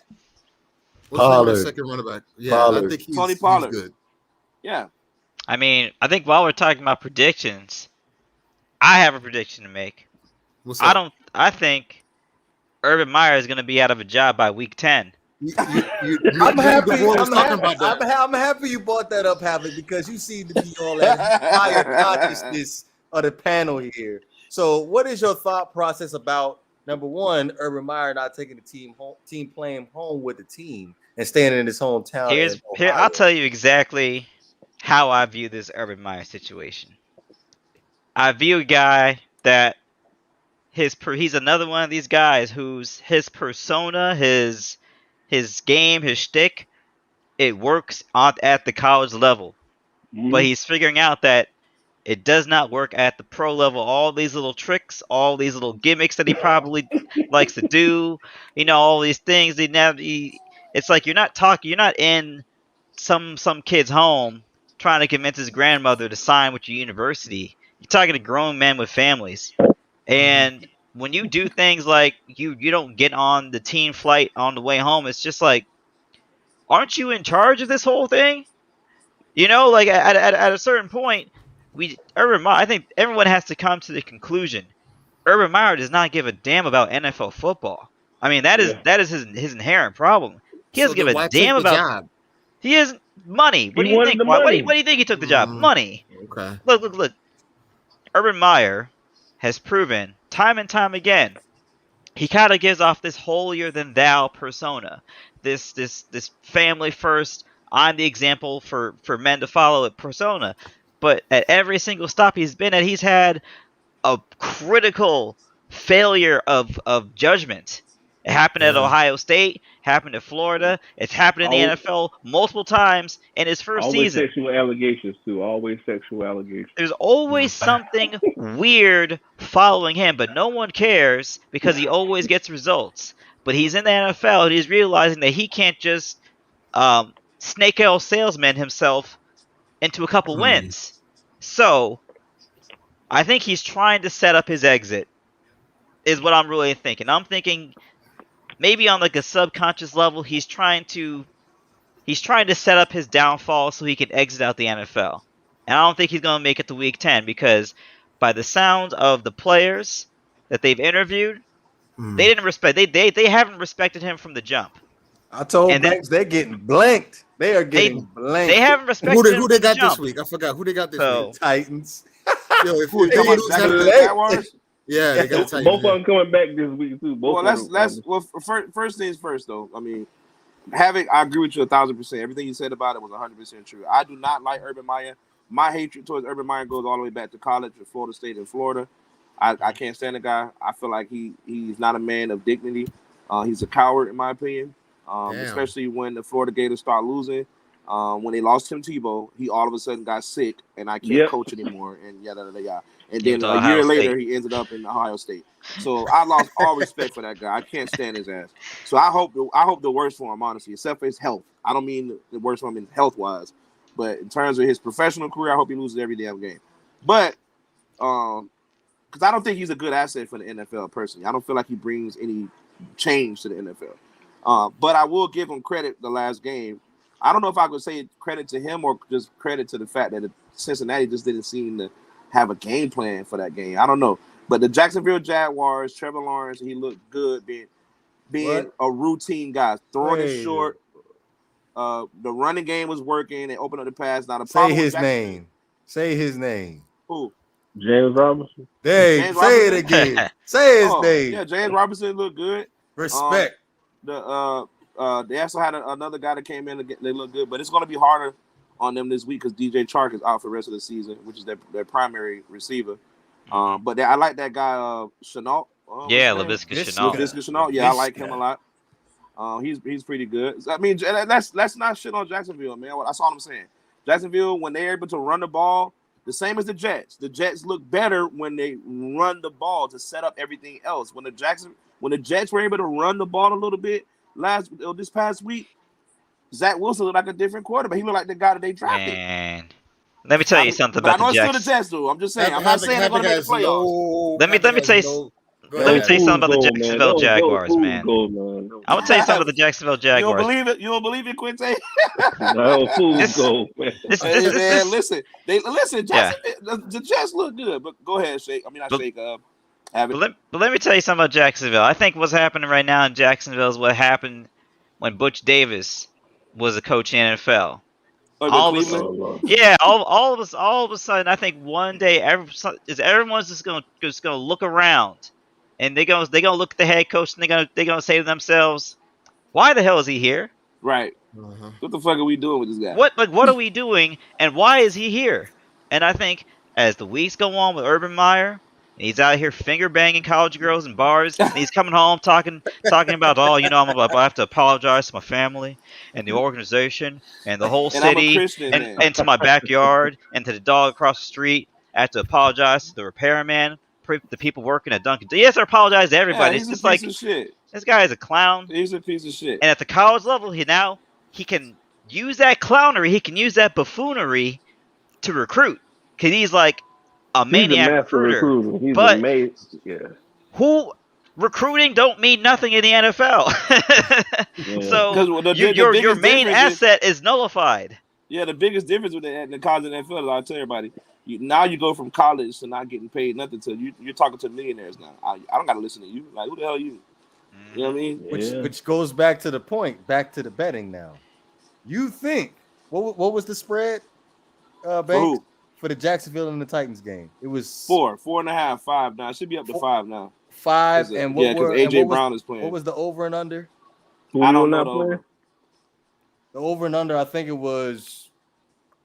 What's their second running back? Yeah, Pollard. I think he's Tony Pollard. He's good. Yeah. I mean, I think while we're talking about predictions, I have a prediction to make. What's up? I think Urban Meyer is going to be out of a job by week 10. I'm happy. I'm happy you brought that up, Havoc, because you seem to be all that higher consciousness of the panel here. So, what is your thought process about number one, Urban Meyer not taking the team playing home with the team and staying in his hometown? Here, I'll tell you exactly how I view this Urban Meyer situation. I view a guy that he's another one of these guys whose his persona, his game, his shtick, it works at the college level. Mm-hmm. But he's figuring out that it does not work at the pro level. All these little tricks, all these little gimmicks that he probably likes to do, all these things. It's like you're not in some kid's home trying to convince his grandmother to sign with your university. You're talking to grown men with families. And when you do things like you don't get on the team flight on the way home, it's just like, aren't you in charge of this whole thing? Like at a certain point, Urban Meyer, I think everyone has to come to the conclusion, Urban Meyer does not give a damn about NFL football. I mean, that is his inherent problem. He doesn't give a damn about job. He is money. What do you think? What do you think he took the job? Money. Okay. Look. Urban Meyer has proven time and time again, he kind of gives off this holier than thou persona, this family first, I'm the example for men to follow persona. But at every single stop he's been at, he's had a critical failure of judgment. It happened at Ohio State, happened at Florida, it's happened in the NFL multiple times in his first season. Always sexual allegations. There's always something weird following him, but no one cares because he always gets results. But he's in the NFL and he's realizing that he can't just snake oil salesman himself into a couple wins. So I think he's trying to set up his exit, is what I'm really thinking. I'm thinking maybe on like a subconscious level, he's trying to set up his downfall so he can exit out the NFL. And I don't think he's going to make it to week 10 because by the sound of the players that they've interviewed, they didn't respect. They haven't respected him from the jump. I told Banks they're getting blanked. They are getting blanked. They haven't respected him. Who they got this week? I forgot who they got this week. Titans. Yo, if Who, they lose Jaguars? Yeah, they got Titans. Both of them coming back this week too. First things first though. I mean, Havoc, I agree with you 1,000%. Everything you said about it was 100% true. I do not like Urban Meyer my hatred towards Urban Meyer goes all the way back to college at Florida State and Florida. I can't stand the guy. I feel like he's not a man of dignity. He's a coward, in my opinion. Especially when the Florida Gators start losing. When they lost Tim Tebow, he all of a sudden got sick, and I can't coach anymore, and yada yada yada. And then a year later, he ended up in Ohio State. So I lost all respect for that guy. I can't stand his ass. So I hope the worst for him, honestly, except for his health. I don't mean the worst for him in health wise, but in terms of his professional career, I hope he loses every damn game. But because I don't think he's a good asset for the NFL personally. I don't feel like he brings any change to the NFL. But I will give him credit the last game. I don't know if I could say credit to him or just credit to the fact that Cincinnati just didn't seem to have a game plan for that game. I don't know. But the Jacksonville Jaguars, Trevor Lawrence, he looked good being a routine guy, throwing it short. The running game was working. They opened up the pass. Not a problem. Say his name. Who? James Robinson. Say it again. Say his name. Yeah, James Robinson looked good. Respect. They also had another guy that came in. They look good, but it's going to be harder on them this week because DJ Chark is out for the rest of the season, which is their primary receiver. But I like that guy, Chenault. Laviska Shenault. Laviska Shenault. Yeah, I like him a lot. He's pretty good. I mean, let's not shit on Jacksonville, man. That's all I'm saying. Jacksonville, when they're able to run the ball, the same as the Jets. The Jets look better when they run the ball to set up everything else. When the Jets were able to run the ball a little bit this past week, Zach Wilson looked like a different quarterback. He looked like the guy that they drafted. Man. Let me tell you something about the Jets. I know it's still the Jets, though. I'm just saying. I'm not saying they're going to make the playoffs. Let me tell you. Let me tell you something about the Jacksonville Jaguars, man. I'm gonna tell you something about the Jacksonville Jaguars. You don't believe it? You don't believe it, Quinte? No, fools go, man. Listen. The Jets look good, but go ahead, Shake. I mean, not Shake. But let me tell you something about Jacksonville. I think what's happening right now in Jacksonville is what happened when Butch Davis was a coach in the NFL. All of a sudden, I think one day everyone's just gonna look around, and they're gonna look at the head coach, and they're gonna say to themselves, "Why the hell is he here? Right? What the fuck are we doing with this guy? What are we doing, and why is he here?" And I think as the weeks go on with Urban Meyer, he's out here finger banging college girls in bars, and he's coming home talking about, I have to apologize to my family and the organization and the whole city and to my backyard and to the dog across the street. I have to apologize to the repairman, the people working at Dunkin'. Yes, I apologize to everybody. It's just like this guy is a clown. He's a piece of shit. And at the college level, he can use that clownery, he can use that buffoonery to recruit, because he's like a maniac recruiter. He's but who recruiting don't mean nothing in the NFL. So your main asset is nullified. Yeah, the biggest difference with the college and NFL is, I'll tell everybody, now you go from college to not getting paid nothing to you're talking to millionaires now. I don't got to listen to you. Like, who the hell are you? You know what I mean? Which goes back to the point, back to the betting now. You think, what was the spread, Banks? For the Jacksonville and the Titans game, it was 4.5, 5 now. It should be up to 5 now. 5 and what? Because AJ Brown is playing. What was the over and under? I don't know. The over and under, I think it was.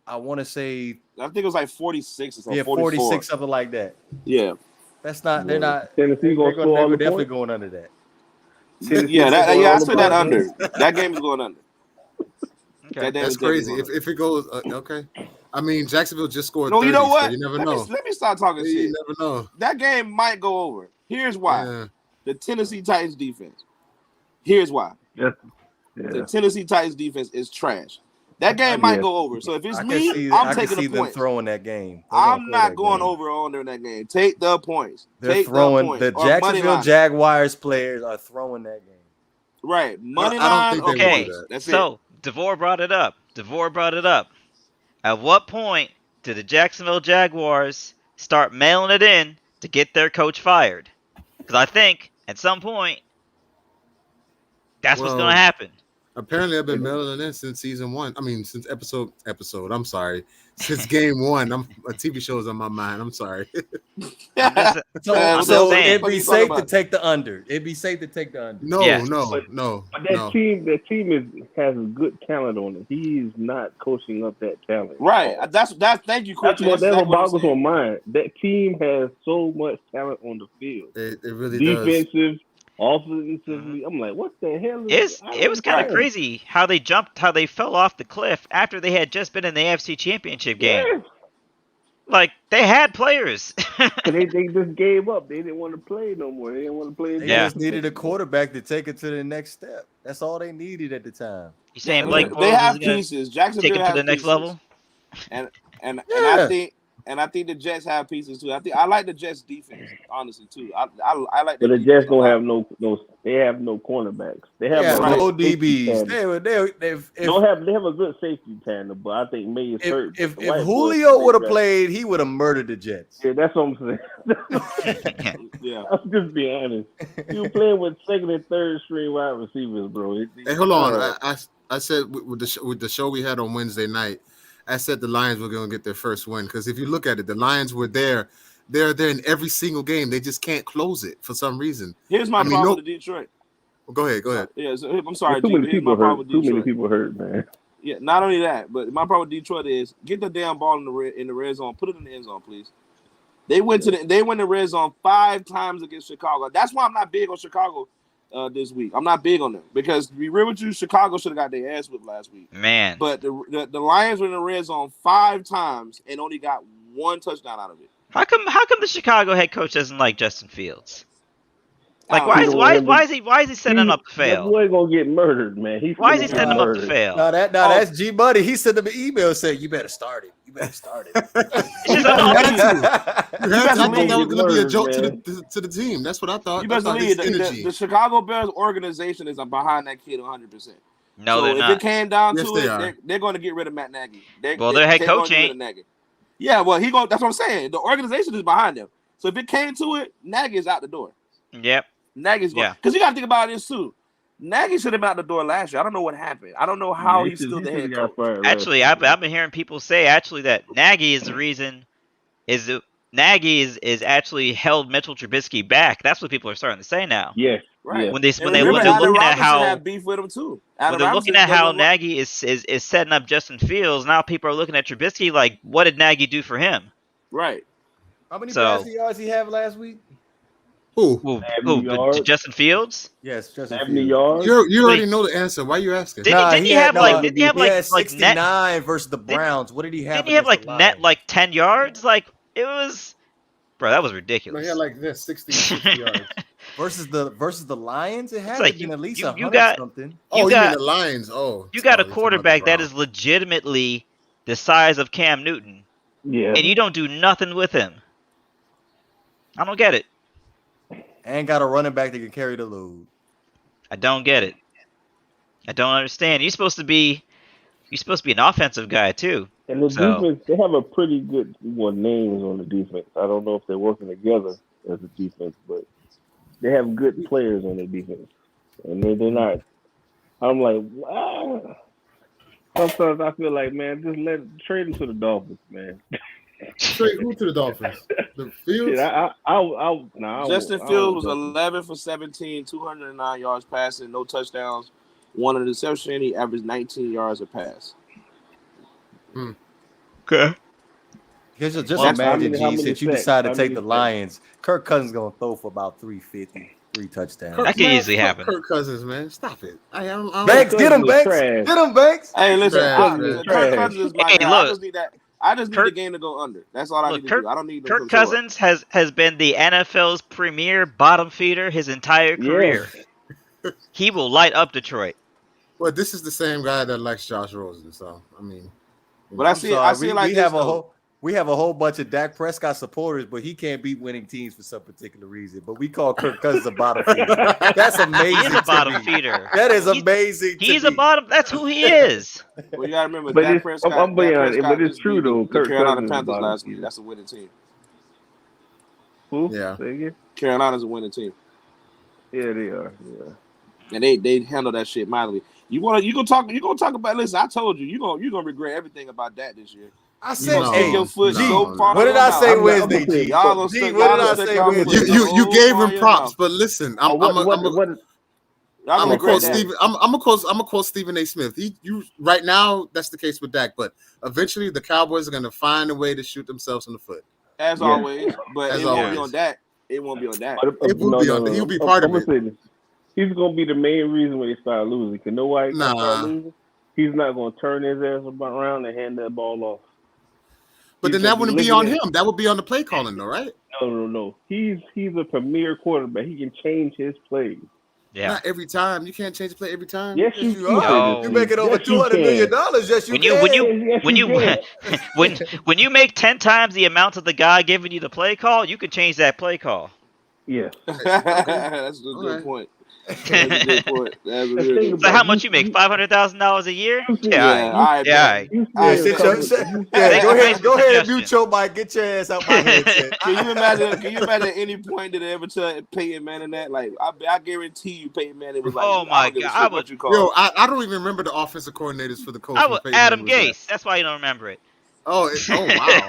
I want to say. I think it was like 46 or something. Yeah, 46, something like that. Yeah. That's not. They're not. Tennessee they're definitely going under that. I said that under. That game is going under. Okay. That's crazy. If it goes, okay. I mean, Jacksonville just scored. No, 30, you know what? So you never know. Let me start talking shit. You never know. That game might go over. Here's why. Yeah. The Tennessee Titans defense. Here's why. Yeah. The Tennessee Titans defense is trash. That game might go over. So if it's me, I'm taking the points. Them throwing that game. I'm not going over or under that game. Take the points. They're throwing the Jacksonville Jaguars players are throwing that game. Right. Money line. Okay. So DeVore brought it up. At what point did the Jacksonville Jaguars start mailing it in to get their coach fired? Because I think at some point that's what's going to happen. Apparently, I've been mailing in since season 1. I mean, since episode. I'm sorry. Since game 1, a TV show is on my mind. I'm sorry. I'm just So saying. it'd What are be you safe talking to about? take the under. It'd be safe to take the under. No, Yes. no. But that team has good talent on it. He's not coaching up that talent. Right. That's. Thank you, Quentin. That's what exactly boggles I'm my saying. mind. That team has so much talent on the field. It really does. Defensive, offensively. I'm like, what the hell is It was kind of crazy how they fell off the cliff after they had just been in the AFC Championship game. Yeah. Like, they had players. they just gave up. They didn't want to play no more. They didn't want to play. They just needed a quarterback to take it to the next step. That's all they needed at the time. You saying Blake They Bortles have is gonna pieces. Jacksonville take it to has the next pieces. level? And Yeah. I think the Jets have pieces too. I like the Jets defense, honestly too. I like. But the Jets don't have no. They have no cornerbacks. They have no safety DBs. tandem. They have a good safety tandem, but I think May is hurt. If The white Julio boy- would have played, he would have murdered the Jets. Yeah, that's what I'm saying. Yeah. I'm just being honest. You playing with second and third string wide receivers, bro. Hey, hold on. I said with the show we had on Wednesday night, I said the Lions were going to get their first win because if you look at it, the Lions were there. They're there in every single game. They just can't close it for some reason. Here's my problem with Detroit. Well, go ahead. Yeah, so, I'm sorry. Too many people hurt. Too many people hurt, man. Yeah, not only that, but my problem with Detroit is get the damn ball in the red zone. Put it in the end zone, please. They went the red zone 5 times against Chicago. That's why I'm not big on Chicago this week. I'm not big on them because to be real with you, Chicago should have got their ass whipped last week. Man. But the Lions were in the red zone 5 times and only got 1 touchdown out of it. How come the Chicago head coach doesn't like Justin Fields? Like, why is he setting him up to fail? That boy gonna get murdered, man. Why is he setting him up to fail? That's G Buddy. He sent him an email saying, "You better start it. You better start it." I thought that was going to be a joke man. to the team. That's what I thought. You best believe the Chicago Bears organization is behind that kid 100%. No, they're if not. it came down Yes, to they it, are. they're going to get rid of Matt Nagy. Their head coach ain't. Yeah, well, that's what I'm saying. The organization is behind them. So if it came to it, Nagy is out the door. Yep. Nagy's going. Because you got to think about this too. Nagy should have been out the door last year. I don't know what happened. I don't know how he's still the head coach. Actually, I've been hearing people say that Nagy is the reason. Nagy is actually held Mitchell Trubisky back. That's what people are starting to say now. Yes. Right. When they're looking at how had beef with him too. When they're looking at how Nagy is setting up Justin Fields, now people are looking at Trubisky like, what did Nagy do for him? Right. How many passing yards he have last week? Who? Justin Fields? Yes, Justin 70 Fields. yards. You already know the answer. Why are you asking? Didn't he have 69 versus the Browns? What did he have? Didn't he have net 10 yards? Like, it was, bro, that was ridiculous. He had like this 60 yards. Versus the Lions, it had like to been at least you 100 got- something. You mean the Lions? Oh, You got a sorry, quarterback that talking is legitimately the size of Cam Newton, Yeah. and you don't do nothing with him. I don't get it. And got a running back that can carry the load. I don't get it. I don't understand. You're supposed to be an offensive guy too. And the So- defense, they have a pretty good names on the defense. I don't know if they're working together as a defense, but they have good players on their defense. And they're not. I'm like, sometimes I feel like, man, just trade them to the Dolphins, man. Straight who to the Dolphins? The Fields? Shit, Justin Fields was 11 for 17, 209 yards passing, no touchdowns, 1 interception. He averaged 19 yards a pass. Okay. Just Well, imagine, how many since you sacks? decided How to take many the sacks? Lions, Kirk Cousins going to throw for about 350, 3 touchdowns. That could easily happen. Kirk Cousins, man. Stop it. I don't Banks, get him, Banks. Trash. Get him, Banks. Hey, listen, Trash. Kirk Cousins is my Hey, guy. look. I just need Kirk- the game to go under. That's all I need to do. I don't need Kirk Cousins has been the NFL's premier bottom feeder his entire career. He will light up Detroit. Well, this is the same guy that likes Josh Rosen, so I mean. But I see it like we this, have though. we have a whole bunch of Dak Prescott supporters, but he can't beat winning teams for some particular reason. But we call Kirk Cousins a bottom feeder. That's amazing. He is a to bottom me. feeder. That is amazing. He's to a me. bottom. That's who he is. Well, you got to remember, But Dak it's- Prescott. I'm being Dak honest, Prescott but it's just true, beat though. the Kirk Carolina Cousins is Panthers bottom last week. feeder. That's a winning team. Who? Yeah. Say again? Carolina's a winning team. Yeah, they are. Yeah. And they handle that shit mildly. You gonna talk about? Listen, I told you, you gonna regret everything about that this year. I You said, gonna stick your foot so far. what did I say Wednesday, G? Y'all gonna G, stick. what Y'all did I gonna say stick Wednesday? You gave him props, but listen, I'm gonna quote Stephen A. Smith. You right now that's the case with Dak, but eventually the Cowboys are gonna find a way to shoot themselves in the foot. As always, but As it won't always. be on that. It won't be on that. It will be on. He'll be part of it. Say this. He's gonna be the main reason when they start losing. You know why he's gonna start losing? He's not gonna turn his ass around and hand that ball off. But then that wouldn't be on him. That would be on the play calling, though, right? No. He's a premier quarterback. He can change his plays. Yeah. Not every time. You can't change the play every time. Yes, you are. You make it over $200 million. Yes, When you make 10 times the amount of the guy giving you the play call, you can change that play call. Yeah. That's a good point. That's a good point. That's a really good So how much you make? $500,000 a year? Yeah, all right. Go ahead and mute your mic. Get your ass out my headset. Can you imagine at any point did they ever tell Peyton Manning that? Like, I guarantee you, Peyton Manning was like, "Oh my god, I don't even remember the offensive coordinators for the Colts. I was Adam Gase. That's why you don't remember it. Oh wow!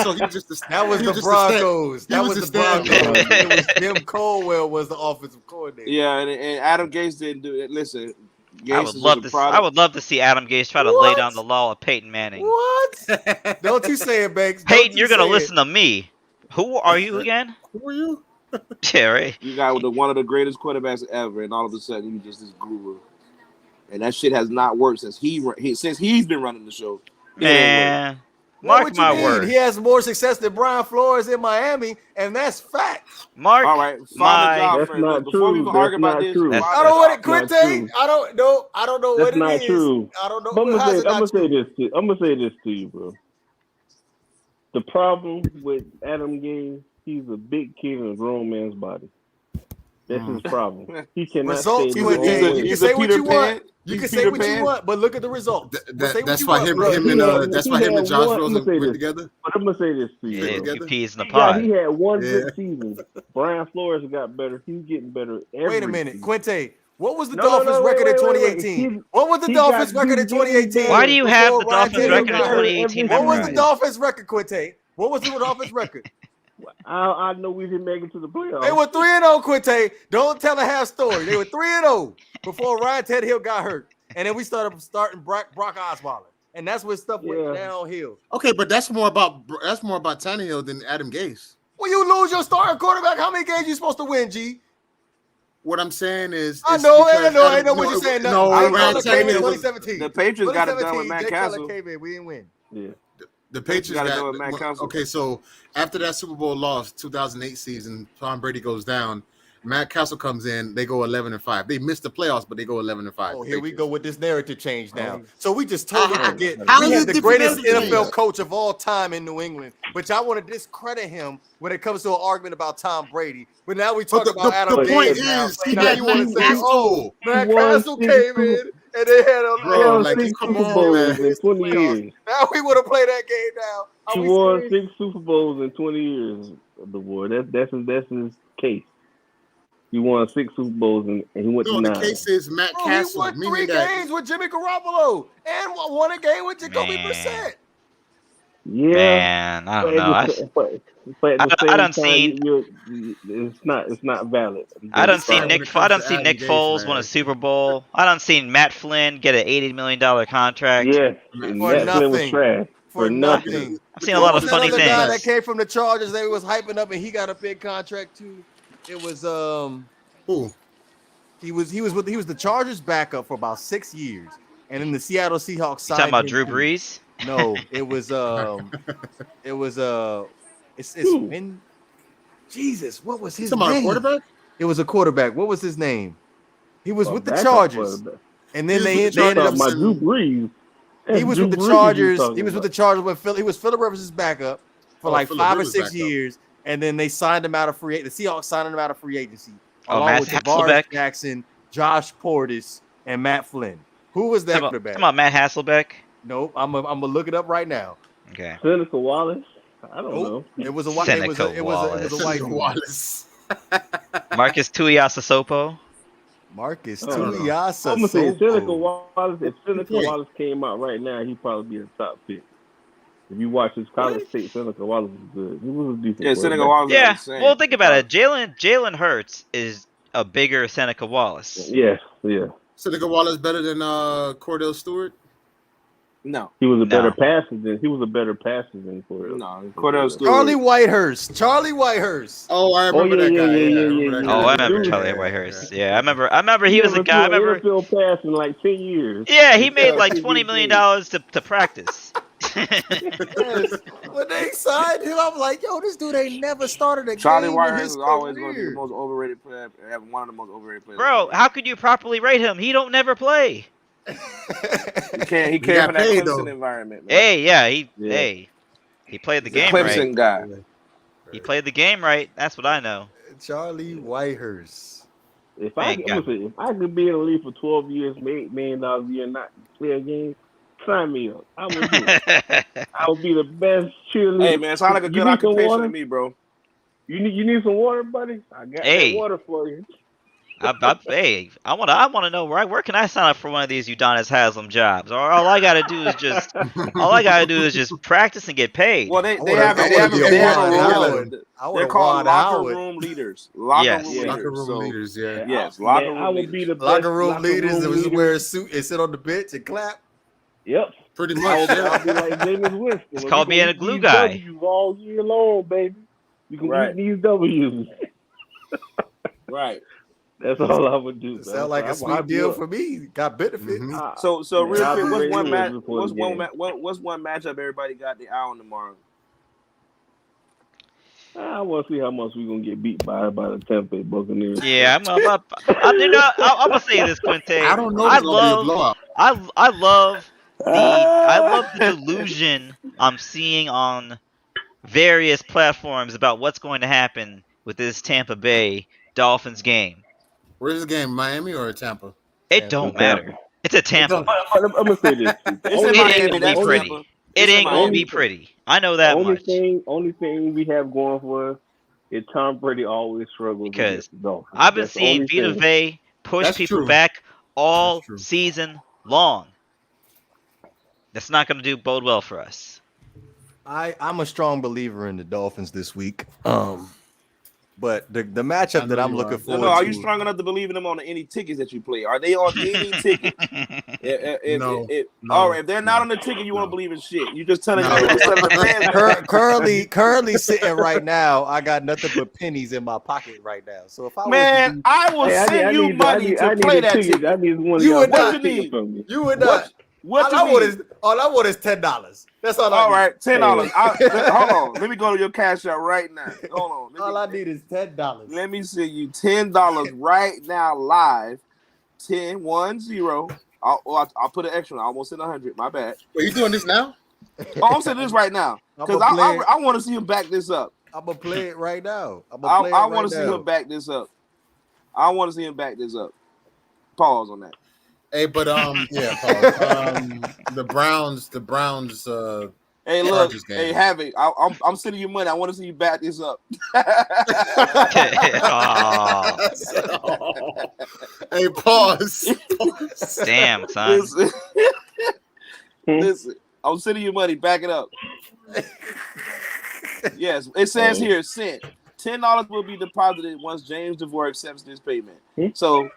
So he was just that was the Broncos. That was the Broncos. It was Jim Colwell was the offensive coordinator. Yeah, and Adam Gase didn't do it. Listen, Gase I would love to see Adam Gase try to lay down the law of Peyton Manning. What? Don't you say it, Banks? Peyton, you're gonna listen to me. Who are you again? Who are you? Yeah, right. You got one of the greatest quarterbacks ever, and all of a sudden you just this guru, and that shit has not worked since he's been running the show. Man, mark my word. He has more success than Brian Flores in Miami, and that's fact. Mark, all right, find a job first. Before we argue about this, I don't want it, Quinte. I don't know. I don't know what it is. That's not true. I don't know. I'm gonna say this to you, bro. The problem with Adam Gase, he's a big kid in a grown man's body. That's his problem. He cannot results. stay You can say what you want. You can say what you want, but look at the results. That's why him and Josh Rosen went together. But I'm gonna say this to you. You peas in the pod. He had one good season. Brian Flores got better. He's getting better every Wait a minute, season. Quinte. What was the Dolphins' record in 2018? What was the Dolphins' record in 2018? Why do you have the Dolphins' record in 2018? What was the Dolphins' record, Quinte? What was the Dolphins' record? I know we didn't make it to the playoffs. They were 3-0, Quinte. Don't tell a half story. They were 3-0 before Ryan Tannehill got hurt, and then we starting Brock Osweiler, and that's when stuff went downhill. Okay, but that's more about Tannehill than Adam Gase. When you lose your starting quarterback, how many games you supposed to win, G? What I'm saying is, I know what you're saying. No, Ryan Tannehill 2017. The Patriots got it done with Matt Castle. We didn't win. Yeah. The Patriots got it done with Matt Castle. Okay, so after that Super Bowl loss, 2008 season, Tom Brady goes down. Matt Castle comes in. They go 11-5. They missed the playoffs, but they go 11-5. Oh, here we go with this narrative change now. So we just totally forget. How we is had it the greatest different? NFL coach of all time in New England, but y'all want to discredit him when it comes to an argument about Tom Brady. But now we talk about Adam Gase. The point is, now you want to say, "Oh, Matt Castle came in and they had a Super Bowls in 20 years. Now we want to play that game now." He won 6 Super Bowls in 20 years. The boy, that's his case. He won 6 Super Bowls and he went to 9. The case is Matt Castle. He won 3 games with Jimmy Garoppolo and won a game with Jacoby Brissett. Yeah, man, I don't know. But I don't see. It's not valid. I don't see Nick Foles win a Super Bowl. I don't see Matt Flynn get an $80 million contract. Yeah, for nothing. For nothing. I've seen a lot of funny things. Guy that came from the Chargers, they was hyping up, and he got a big contract too. It was who? He was the Chargers backup for about 6 years, and then the Seattle Seahawks signed. You talking about Drew Brees? No, it was when Jesus, what was his name? Quarterback? It was a quarterback. What was his name? He was with the Chargers, and then they ended up my Drew Brees. He was with the Chargers. He was with the Chargers when Philly. He was Philip Rivers' backup for like 5 or 6 years, and then they signed him out of free. The Seahawks signed him out of free agency along with Tavares Jackson, Josh Portis, and Matt Flynn. Who was that quarterback? Come on, Matt Hasselbeck. Nope, I'm gonna look it up right now. Okay. Seneca Wallace. I don't know. It was a white. It was a white Wallace. Marcus Tuiasosopo. Marcus I don't know. Tuiasa. I'm gonna say Seneca Sopo. Wallace. If Seneca Point. Wallace came out right now, he'd probably be a top pick. If you watch his college tape, Seneca Wallace is good. He was a decent. Yeah, Seneca quarterback. Wallace. Yeah. Insane. Well, think about it. Jalen Hurts is a bigger Seneca Wallace. Yes, yeah. Seneca Wallace better than Cordell Stewart. No, He was a better No. passer than Cordell. no. Cordell Stewart. Charlie Whitehurst. Charlie Whitehurst. Oh, I remember that guy. yeah. remember that Oh, guy. I remember Dude. Charlie Whitehurst. Yeah, I remember he was a never guy. I threw an remember. NFL pass in like 10 years. Yeah, he made like Yeah. $20 million to practice. Yes. When they signed him, I'm like, yo, this dude ain't never started a Charlie game in Whitehurst his is always going to be career. the most overrated player. One of the most overrated players. Bro, how could you properly rate him? He don't never play. He came got from that paid, Clemson though. environment. Man. Hey, yeah, Yeah. he played the He's a game Clemson right. guy. He played the game right. That's what I know. Charlie Whitehurst. If I could be in the league for 12 years, make $8 million a year, not play a game, sign me up. I would do it. I would be the best cheerleader. Hey, man, sound like a You good need some occupation water? to me, bro. You need some water, buddy? I got Hey. that water for you. Hey, I want to know where can I sign up for one of these Udonis Haslam jobs? Or all I gotta do is just practice and get paid. Well, they I wanna have be a Ron role. Howard. I They're want called Ron locker Howard. room leaders. Locker Yes. room Yeah. leaders. Locker room So, leaders, yeah. yes, locker room I would leaders. be the best Locker room leaders that was leader. wear a suit and sit on the bench and clap. Yep. Pretty I much. would Yeah. be like Jameis Winston. It's called We being gonna a glue eat guy. these W's all year long, baby. You can Right. eat these W's. Right. That's all I would do. It sound like a sweet deal for me. Got benefits. Mhm. So Yeah, real I'll quick, be what's ready one to match? before What's the one? game. What's one matchup everybody got the eye on tomorrow? I want to see how much we're going to get beat by the Tampa Bay Buccaneers. Yeah, I'm gonna say this, Quinte. I don't know if I it's gonna be a love blowout. I love the delusion I'm seeing on various platforms about what's going to happen with this Tampa Bay Dolphins game. Where's the game? Miami or Tampa? It don't matter. It's a Tampa. I'm going to say this. It's in It Miami. ain't gonna That's be pretty. Tampa. It It's in ain't gonna Miami. be pretty. I know that much. Only thing we have going for us is Tom Brady always struggles Because against the Dolphins. I've been That's the seeing only Vita thing. Vey push That's people true. back all That's true. season long. That's not going to bode well for us. I'm a strong believer in the Dolphins this week. But the matchup that I'm looking No, forward are to. you strong enough to believe in them on any tickets that you play? Are they on any ticket? No. All right, if they're not on the ticket, you won't believe in shit. You just telling the fans. Currently sitting right now, I got nothing but pennies in my pocket right now. So if I was Man, to I will send you money to play that ticket. I need one of You y'all would buy not. a ticket from me. you would not. What all you need? I want is $10. That's all. All I need. right, $10. Hold on. Let me go to your cash out right now. Hold on. All I need is $10. Let me send you $10 right now live. 10-1-0. I'll put an extra one. I almost said 100. My bad. Are you doing this now? Oh, I'm saying this right now because I want to see him back this up. I'm gonna play it right now. I want to see him back this up. I want to see him back this up. Pause on that. Hey, but yeah, Paul. The Browns. Hey, look. Chargers game. Hey, Havoc. I'm sending you money. I want to see you back this up. Aw, Hey, pause. damn, son. Listen. I'm sending you money. Back it up. Yes, it says here sent. $10 will be deposited once James DeVore accepts this payment. So,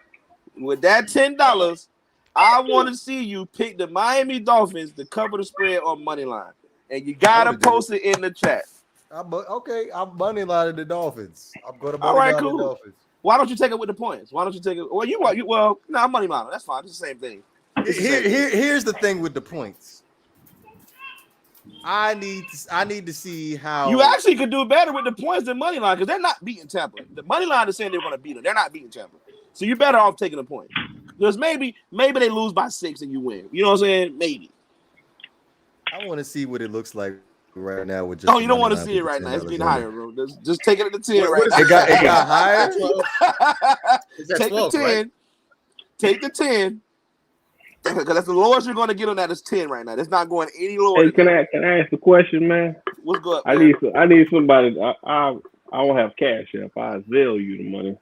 with that $10, I want to see you pick the Miami Dolphins to cover the spread on money line, and you gotta post it in the chat. I'm money lining the Dolphins. I'm going to All money right, line cool. the Dolphins. Why don't you take it with the points? Why don't you take it? Well, I'm money line. That's fine. It's the same thing. Here's the thing with the points. I need to see how You actually could do better with the points than money line because they're not beating Tampa. The money line is saying they're going to beat them. They're not beating Tampa, so you're better off taking a point. Because maybe they lose by 6 and you win. You know what I'm saying? Maybe. I want to see what it looks like right now with just. Oh, you don't want to money see it line right now. It's $10 getting on higher, it. bro. Just take it at the 10 right now. It got higher. It's at Take 12, the 10. right? Take the 10. Because that's the lowest you're going to get on that is 10 right now. It's not going any lower. Hey, than can I ask a question, man? What's good? I need somebody. I don't have cash. If I Zelle you the money,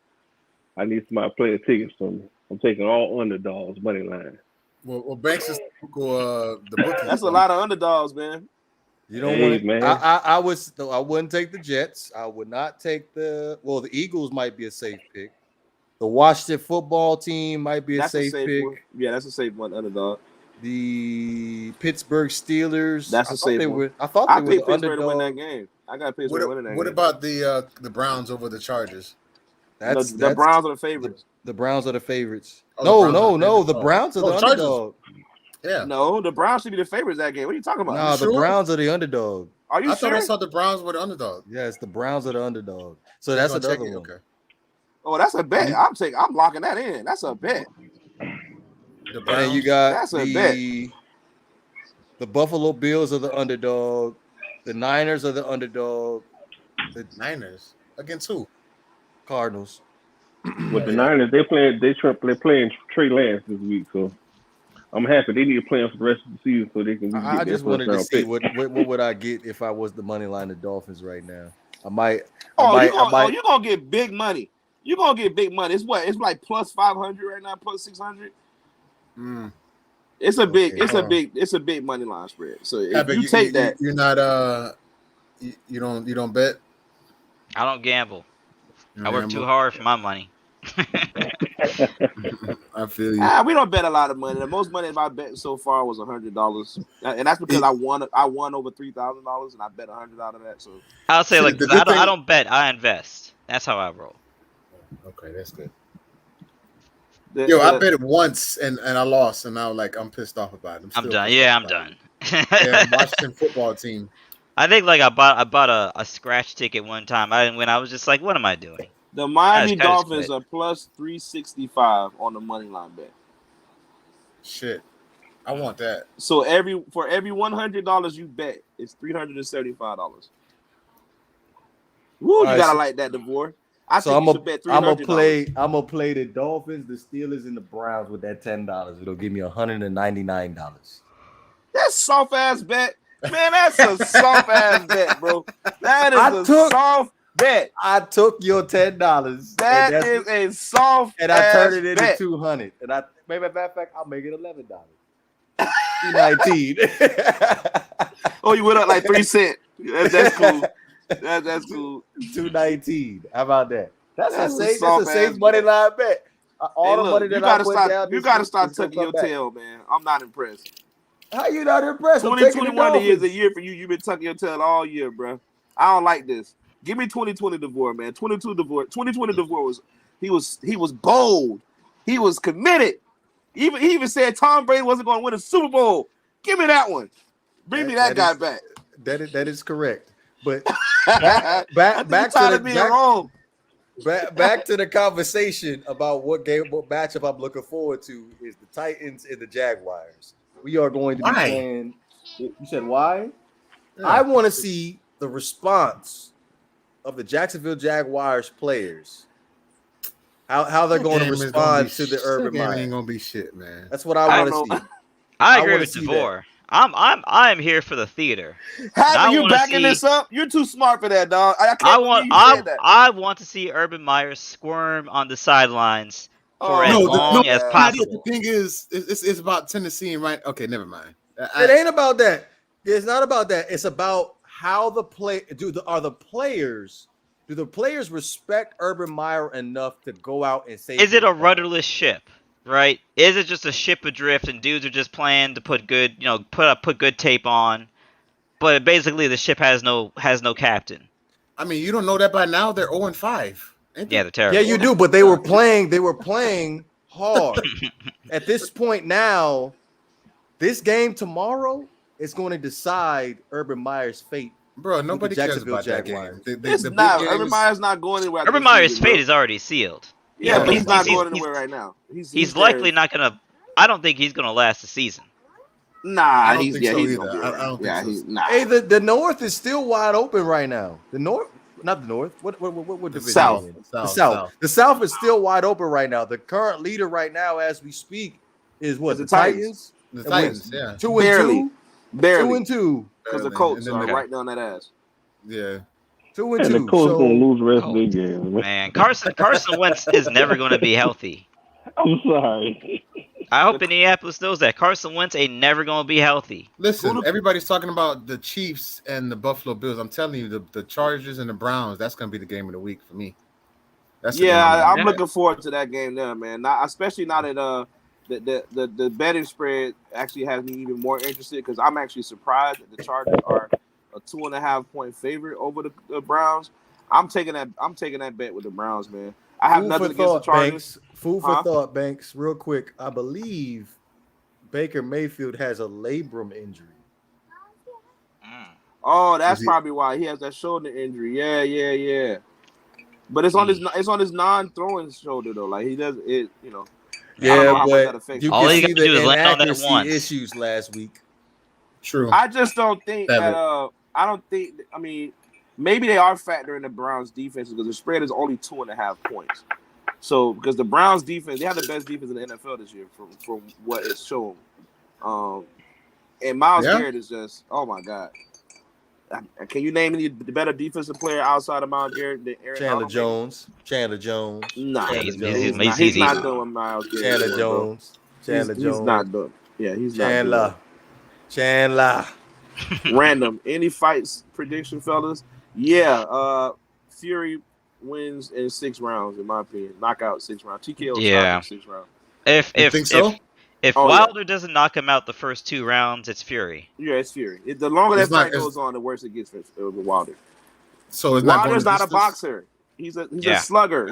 I need somebody to play the tickets for me. I'm taking all underdogs money line. Well, Banks is the bookie. That's a lot of underdogs, man. You don't Hey, want man. I wouldn't take the Jets. I would not take the Eagles might be a safe pick. The Washington football team might be a safe pick. One. Yeah, that's a safe one, underdog. The Pittsburgh Steelers. That's a safe one. I thought they were the underdog to win that game. I got Pittsburgh winning that game. What about the Browns over the Chargers? The Browns are the favorites. The Browns are the favorites. Oh, no. The Browns are the underdog. Yeah. No, the Browns should be the favorites that game. What are you talking about? No, the Browns are the underdog. Are you I sure? thought I saw the Browns were the underdog. Yes, the Browns are the underdog. So that's another one. Okay. Oh, that's a bet. I'm locking that in. That's a bet. The Browns. And you got That's a bet. The Buffalo Bills are the underdog. The Niners are the underdog. The Niners against who? Cardinals. With the Niners, they're playing Trey Lance this week, so I'm happy they need to play him for the rest of the season so they can. I just wanted to see what would I get if I was the money line the Dolphins right now. You're gonna get big money. You're gonna get big money. It's what? It's like plus 500 right now, plus 600. It's a big money line spread. So if you take that, you're not you don't bet. I don't gamble. I work too hard for my money. I feel you. We don't bet a lot of money. The most money I bet so far was $100, and that's because I won over $3,000, and I bet 100 out of that. So I'll say I don't bet. I invest. That's how I roll. Okay, that's good. I bet it once and I lost, and now I'm pissed off about it. I'm done. Yeah, I'm done. Yeah, Washington football team. I think I bought a scratch ticket one time. I didn't win. I was just like, what am I doing? The Miami Dolphins are plus 365 on the money line bet. Shit, I want that. So for every $100 you bet, it's $375. Woo, you gotta like that, DeVore. I'm gonna play the Dolphins, the Steelers, and the Browns with that $10. It'll give me $199. That's soft ass bet. Man, that's a soft ass bet, bro. That is soft bet. I took your $10. That is a soft and I turned it into $200. And matter of fact, I'll make it $11. $219. Oh, you went up like 3 cents. That's cool. That's cool. $219. How about that? That's a safe money line bet. All the money that I put down. You gotta start tucking your tail, man. I'm not impressed. How you not impressed? 2021 is a year for you. You've been tucking your tail all year, bro. I don't like this. Give me 2020 DeVore, man. 2020 DeVore was bold. He was committed. He even said Tom Brady wasn't going to win a Super Bowl. Give me that one. Bring me that guy back. That is correct. But back to the conversation about what matchup I'm looking forward to is the Titans and the Jaguars. We are going to be playing. You said why? Yeah. I want to see the response of the Jacksonville Jaguars players. How they're going to respond to the Urban Meyer. Ain't gonna be shit, man. That's what I want to see. I agree with DeVore. I'm here for the theater. How are you backing this up? You're too smart for that, dog. I want to see Urban Meyer squirm on the sidelines for as long as possible. The thing is, it's about Tennessee, right? Okay, never mind. It ain't about that. It's not about that. It's about how the players respect Urban Meyer enough to go out and say? Is it a rudderless ship? Right? Is it just a ship adrift and dudes are just playing to put good, put good tape on, but basically the ship has no captain? I mean, you don't know that by now. They're 0-5. Yeah, they're terrible. Yeah, you do, but they were playing hard. At this point now, this game tomorrow is going to decide Urban Meyer's fate. Bro, nobody cares about that game. Urban Meyer's not going anywhere. Urban Meyer's fate is already sealed. Yeah, but he's not going anywhere right now. He's likely not gonna. I don't think he's gonna last the season. Nah, he's gonna be nah. Hey, the North is still wide open right now. The North, not the North. What division? South. The South. The South is still wide open right now. The current leader right now, as we speak, is what? The Titans. The Titans. Yeah. 2-2. Barely. 2-2. Because the Colts are right down that ass. Yeah. 2-2. And the Colts gonna lose the rest of their games. Man, Carson Wentz is never going to be healthy. I'm sorry. I hope Indianapolis knows that Carson Wentz ain't never gonna be healthy. Listen, everybody's talking about the Chiefs and the Buffalo Bills. I'm telling you, the Chargers and the Browns, that's going to be the game of the week for me. That's the game of the I'm week. looking forward to that game there, man. Not especially now that the betting spread actually has me even more interested because I'm actually surprised that the Chargers are a 2.5 point favorite over the Browns. I'm taking that bet with the Browns, man. I have nothing against the Chargers. Food for thought, Banks. Real quick, I believe Baker Mayfield has a labrum injury. Oh, that's probably why he has that shoulder injury. Yeah. But it's on his non-throwing shoulder though. Like he does it, you know. Yeah, I don't know how much but that affects you All can you see gotta do is the land on that inaccuracy once. issues last week. True. I just don't think that. I don't think. I mean, maybe they are factoring the Browns' defense because the spread is only 2.5 points. So because the Browns' defense, they have the best defense in the NFL this year from what it's shown. And Myles Garrett is just, oh my God. Can you name any better defensive player outside of Myles Garrett than Aaron Chandler Donald? Jones. Nah, Yeah, he's not doing Myles Garrett. Chandler Jones. He's not doing. Yeah, he's not doing. Chandler. Random. Any fights prediction, fellas? Yeah. Fury wins in 6 rounds, in my opinion. Knockout 6 rounds. TKO in 6 rounds. If Wilder doesn't knock him out the first 2 rounds, it's Fury. Yeah, it's Fury. The longer that fight goes on, the worse it gets for Wilder. So Wilder's not a boxer. He's a slugger.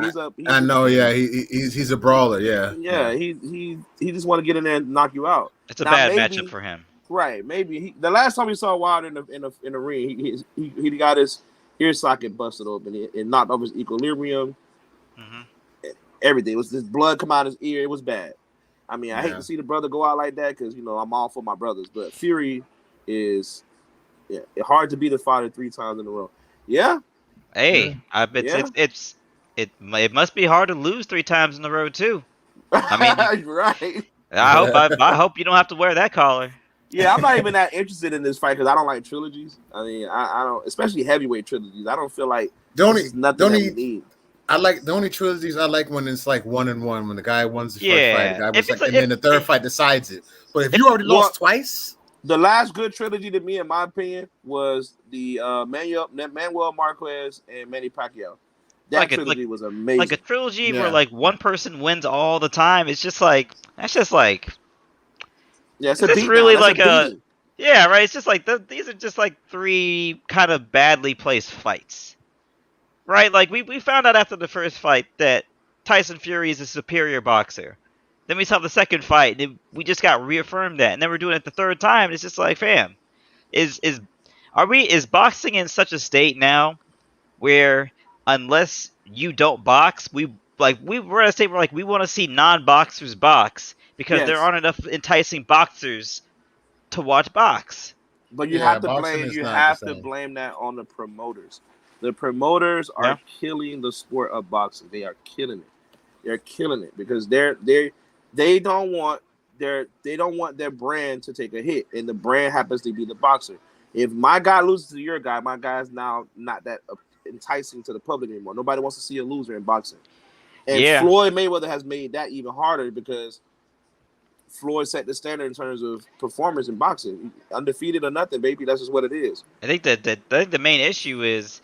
I know. Yeah, he's a brawler. Yeah. Yeah. He just want to get in there and knock you out. It's a bad matchup for him. Right. Maybe the last time we saw Wilder in the ring, he got his ear socket busted open and knocked off his equilibrium. Mm-hmm. Everything. It was this blood come out of his ear. It was bad. I mean, I hate to see the brother go out like that because, you know, I'm all for my brothers. But Fury is hard to be the fighter 3 times in a row. Yeah. Hey, I bet it must be hard to lose 3 times in a row too. I mean, right. I hope you don't have to wear that collar. Yeah, I'm not even that interested in this fight because I don't like trilogies. I mean, I don't, especially heavyweight trilogies. I don't feel like nothing we need. I like the only trilogies I like when it's like 1-1 when the guy wins the first fight, the guy was and then the third fight decides it. But if you already lost twice, the last good trilogy to me, in my opinion, was the Manuel Marquez and Manny Pacquiao. That trilogy was amazing. Like a trilogy where like one person wins all the time. It's just like it's just like it's really like a right. It's just like these are just like 3 kind of badly placed fights. Right, like we found out after the first fight that Tyson Fury is a superior boxer. Then we saw the second fight, and we just got reaffirmed that. And then we're doing it the third time, and it's just like, fam, is boxing in such a state now where unless you don't box, we're at a state where like we want to see non-boxers box because there aren't enough enticing boxers to watch box. But you have to blame that on the promoters. The promoters are killing the sport of boxing. They are killing it. They're killing it because they don't want their brand to take a hit, and the brand happens to be the boxer. If my guy loses to your guy, my guy is now not that enticing to the public anymore. Nobody wants to see a loser in boxing. And Floyd Mayweather has made that even harder because Floyd set the standard in terms of performance in boxing. Undefeated or nothing, baby. That's just what it is. I think that the main issue is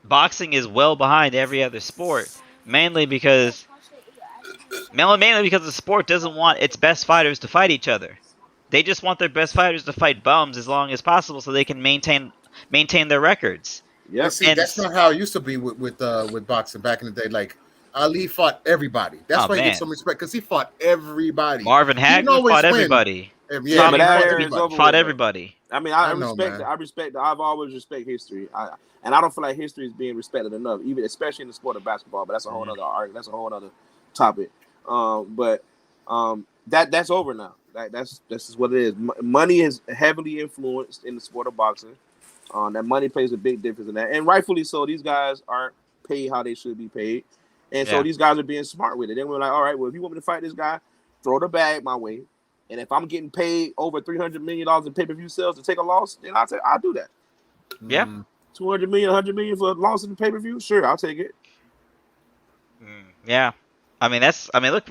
boxing is well behind every other sport, mainly because the sport doesn't want its best fighters to fight each other. They just want their best fighters to fight bums as long as possible so they can maintain their records. Yeah, see, that's not how it used to be with boxing back in the day. Like Ali fought everybody. That's why he gets some respect because he fought everybody. Marvin Hagler fought everybody. Yeah, but fought everybody. I mean, I respect. I've always respect history. And I don't feel like history is being respected enough, even especially in the sport of basketball. But that's a whole other argument. That's a whole other topic. That's over now. That's just what it is. Money is heavily influenced in the sport of boxing. That money plays a big difference in that, and rightfully so. These guys aren't paid how they should be paid, and so these guys are being smart with it. Then we're like, all right, well, if you want me to fight this guy, throw the bag my way, and if I'm getting paid over $300 million in pay-per-view sales to take a loss, then I'll do that. Yeah. 200 million, 100 million for a loss in the pay-per-view? Sure, I'll take it. Yeah. Look,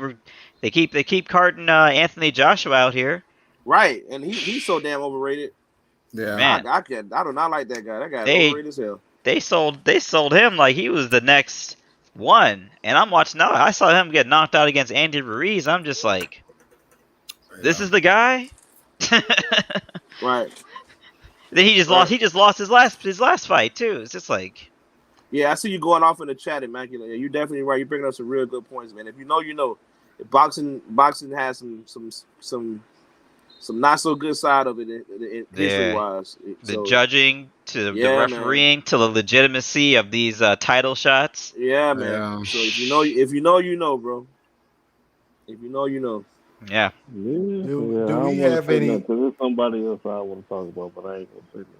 They keep carting Anthony Joshua out here. Right, and he's so damn overrated. Yeah. Man. I do not like that guy. That guy's They- overrated as hell. They sold him like he was the next one, and I'm watching now. I saw him get knocked out against Andy Ruiz. I'm just like, this is the guy. Right. Then he just lost. He just lost his last fight too. It's just like, Yeah, I see you going off in the chat, Immaculate. You're definitely right. You're bringing up some real good points, man. If you know, you know. If boxing has some not so good side of it history wise. the judging to the refereeing to the legitimacy of these title shots. Yeah, man. Yeah. So if you know, you know, bro. If you know, you know. Yeah. Do we have any? Because there's somebody else I want to talk about, but I ain't gonna say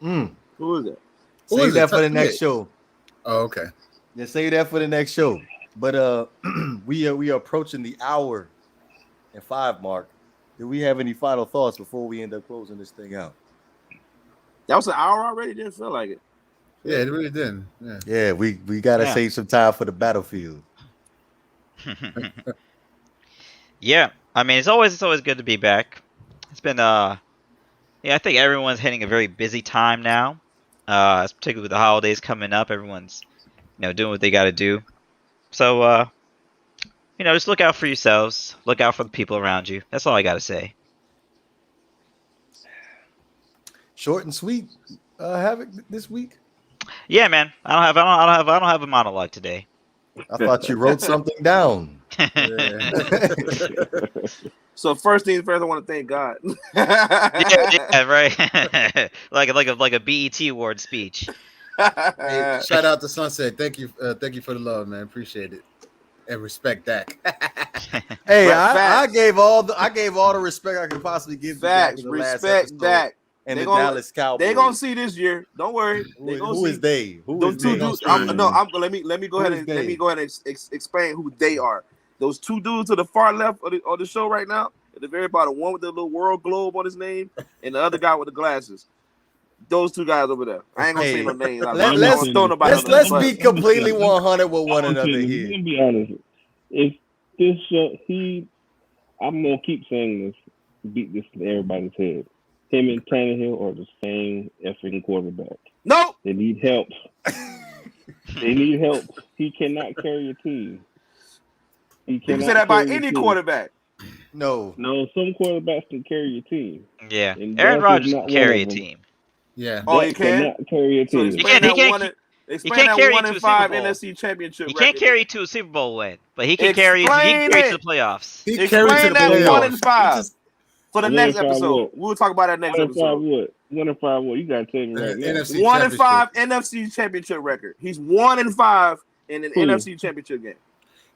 that. Who is that? Save that for the next show. Oh, okay. Yeah, save that for the next show. But we are approaching the hour and 5 mark. Do we have any final thoughts before we end up closing this thing out? That was an hour already. Didn't feel like it. Yeah, it really didn't. Yeah. Yeah, we gotta save some time for the battlefield. Yeah, I mean it's always good to be back. It's been I think everyone's hitting a very busy time now. Particularly with the holidays coming up, everyone's doing what they got to do. So just look out for yourselves. Look out for the people around you. That's all I got to say. Short and sweet. Havoc this week. Yeah, man. I don't have a monologue today. I thought you wrote something down. Yeah. So first things first, I want to thank God. yeah, right. like a BET award speech. Hey, shout out to Sunset. Thank you for the love, man. Appreciate it and respect Dak. Hey, Right, I gave all the respect I could possibly give. Facts, to last respect episode that. and They the gonna- Dallas Cowboys. They gonna see this year. Don't worry. Who is they? Who Those is two they? dudes. Let Let me go ahead and explain who they are. Those two dudes to the far left of the show right now, at the very bottom, one with the little world globe on his name, and the other guy with the glasses. Those two guys over there. I ain't gonna say no names. Let's be completely 100 with one another Let here. me be honest. If this I'm gonna keep saying this, beat this to everybody's head. Him and Tannehill are the same effing quarterback. Nope. They need help. He cannot carry a team. You can say that about any quarterback. No, some quarterbacks can carry a team. Yeah, And Aaron Dak is Rodgers not can carry one a of them. team. Yeah. Oh, Dak he can? cannot carry a So team. explain He that can't- one. he Explain can't that carry 1 to and a 5 Super Bowl. NFC championship. He can't carry you to a Super Bowl win, but he can carry you to the playoffs. He Explain carried to the that playoffs. 1 and 5 for the 1 next and 5 episode. what? We'll talk about that next 1 and 5 episode. what? 1 and 5 what? You gotta tell me right now. NFC 1 and 5 championship. NFC championship record. He's 1 and 5 in an NFC championship game.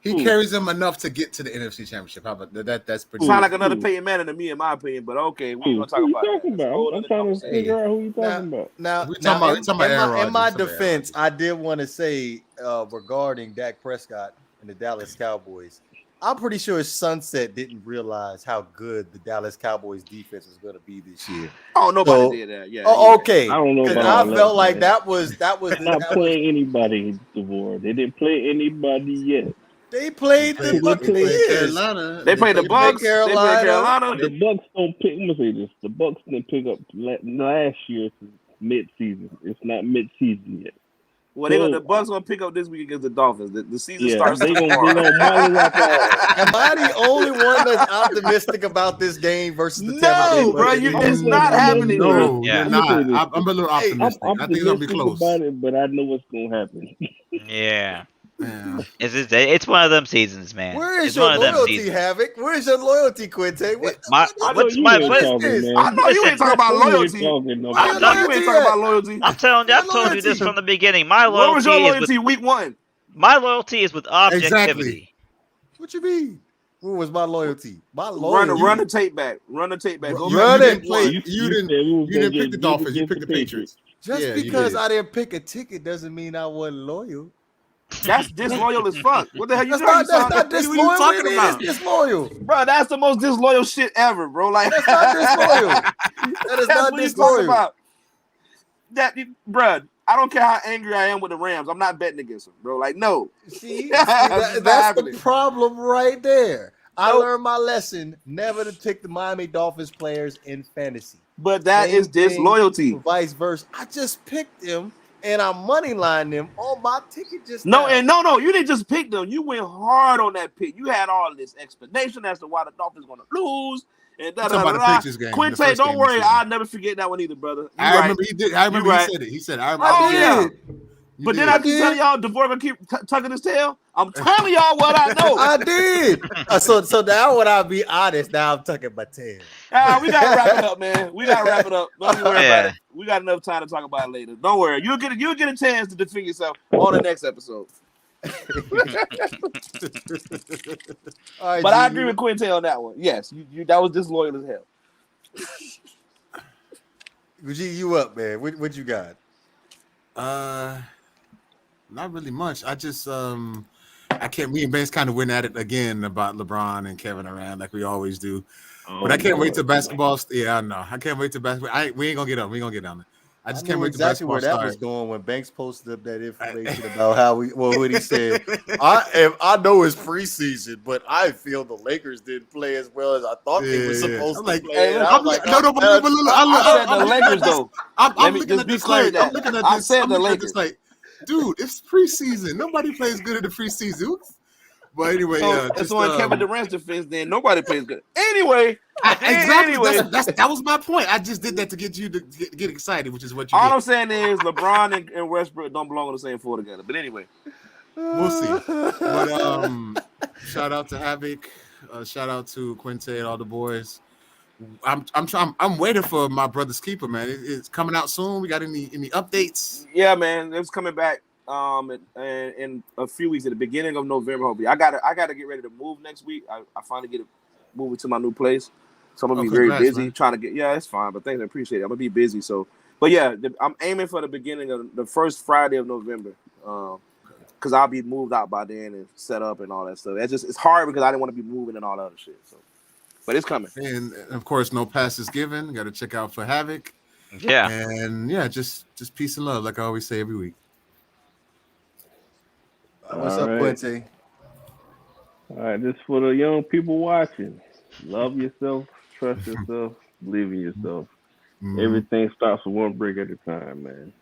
He carries them enough to get to the NFC championship. How about that? That's pretty. Sound like another Peyton Manning to me, in my opinion. But okay, we're gonna talk Who you about talking that. about? I'm trying to figure out who you talking about. Now, We talking about Aaron in my Rodgers. defense, I did want to say regarding Dak Prescott and the Dallas Cowboys, I'm pretty sure Sunset didn't realize how good the Dallas Cowboys defense was going to be this year. Oh, nobody So- did that. Yeah. Oh, okay. I don't know 'Cause about I all felt that, like man. that was They're not that was- playing anybody, DeVore. They didn't play anybody yet. they played the They Buccaneers. Carolina. They played the Bucks. They played Carolina. Carolina. The Bucks don't pick. I'm gonna say this: the Bucks didn't pick up last year's mid-season. It's not mid-season yet. Well, the Bucks gonna pick up this week against the Dolphins. The season Yeah, starts they tomorrow. gonna molly rock out. Am I the only one that's optimistic about this game versus the No, Tampa Bay bro, Buccaneers? it's not happening, bro. No, Yeah. you're not. Let me say this. I'm a little Hey, optimistic. I'm I think it's gonna be optimistic close. about it, but I know what's gonna happen. Yeah, Yeah. it's one of them seasons, man. Where is It's your one of them loyalty, seasons. Havoc? Where's your loyalty, Quinte? What? My- I know what's you my ain't what- talking, man. I know you ain't talking about You ain't loyalty. talking, no. I know you ain't talking about loyalty. I'm telling you, I've Your told you this loyalty. from the beginning. My Where was loyalty your is with loyalty week 1? objectivity. Exactly. What you mean? Where was my loyalty? My loyalty. Run the tape back. Run the tape back. Go You Run back it. to week 1. You didn't pick the Dolphins. You picked the Patriots. Just Yeah, you because did. I didn't pick a ticket doesn't mean I wasn't loyal. That's disloyal as fuck. What the hell you That's talking not about? disloyal. What are you talking It about? is disloyal. Bro, that's the most disloyal shit ever, bro. Like That's not disloyal. That is That's not what he's talking disloyal. about. Bro, I don't care how angry I am with the Rams. I'm not betting against them, bro. Like, no. See, That's that's the happening. problem right there. I learned my lesson never to pick the Miami Dolphins players in fantasy. But that Same is disloyalty. thing, vice versa. I just picked them and I moneylined them on my ticket just No, now. and no, you didn't just pick them. You went hard on that pick. You had all this explanation as to why the Dolphins going to lose. And talking about the Patriots game, the Quinte, first don't game worry. this season. I'll never forget that one either, brother. I remember he did. I remember he said it. He said, "I remember." Oh yeah. You But did. then I keep telling y'all, DeVore gonna keep tucking his tail. I'm telling y'all what I know. I did. So now when I be honest, now I'm tucking my tail. We gotta wrap it up, man. We gotta wrap it up. Don't you worry about it. We got enough time to talk about it later. Don't worry. You'll get a chance to defend yourself on the next episode. All right, But I G, agree with Quinte on that one. Yes, you that was disloyal as hell. G, you up, man? What you got? Not really much. I just I can't. Me and Banks kind of went at it again about LeBron and Kevin Durant like we always do. But I can't wait till basketball. Yeah, I know. I can't wait till basketball. We ain't gonna get on. We ain't gonna get on it. I just can't wait till exactly basketball where that start. was going when Banks posted up that information about how what he said. I know it's preseason, but I feel the Lakers didn't play as well as I thought they were supposed to play. I'm I said the Lakers though. I'm looking at be this clear like that I'm looking at I this. said I'm the looking at Lakers. this like, dude, it's preseason. Nobody plays good in the preseason. But anyway, That's on Kevin Durant's defense. Then nobody plays good. Anyway, exactly. That was my point. I just did that to get you to get excited, which is what you all did. I'm saying is LeBron and Westbrook don't belong on the same floor together. But anyway, we'll see. But shout out to Havoc. Shout out to Quinte and all the boys. I'm waiting for my brother's keeper, man. It's coming out soon. We got any updates? Yeah, man, it's coming back. In a few weeks at the beginning of November. Hopefully, I gotta get ready to move next week. I finally get moving to my new place, so I'm gonna be very busy trying to get. Yeah, it's fine, but thanks, I appreciate it. I'm gonna be busy. So, but yeah, I'm aiming for the beginning of the first Friday of November, because I'll be moved out by then and set up and all that stuff. It's hard because I didn't want to be moving and all that other shit. So, but it's coming. And of course, no passes given. Got to check out for Havoc. Yeah, and yeah, just peace and love, like I always say every week. What's up, Quinte? All right, this for the young people watching. Love yourself, trust yourself, believe in yourself. Everything starts with one break at a time, man.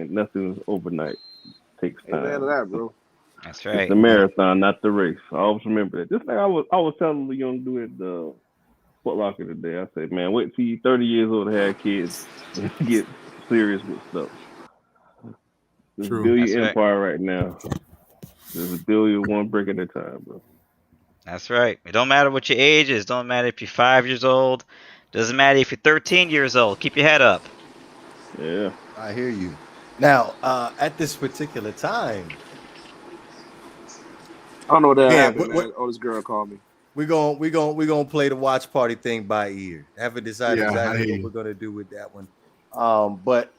Nothing is overnight. It takes time. Amen to that, bro. That's right. It's the marathon, not the race. I always remember that. Just like I was telling the young dude at the Foot Locker today. I said, man, wait till you 30 years old to have kids and get serious with stuff. Just build your empire right now. Just build your one brick at a time, bro. That's right. It don't matter what your age is. Don't matter if you're 5 years old. Doesn't matter if you're 13 years old. Keep your head up. Yeah. I hear you. Now, at this particular time, I don't know what that happened, man. Oh, this girl called me. We're gonna play the watch party thing by ear. Haven't decided exactly what we're gonna do with that one. But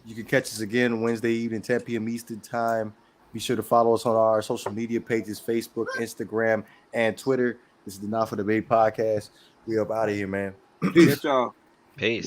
you can catch us again Wednesday evening, 10 p.m. Eastern time. Be sure to follow us on our social media pages, Facebook, Instagram, and Twitter. This is the Not For The Bay podcast. We up out of here, man. Peace, y'all. Peace.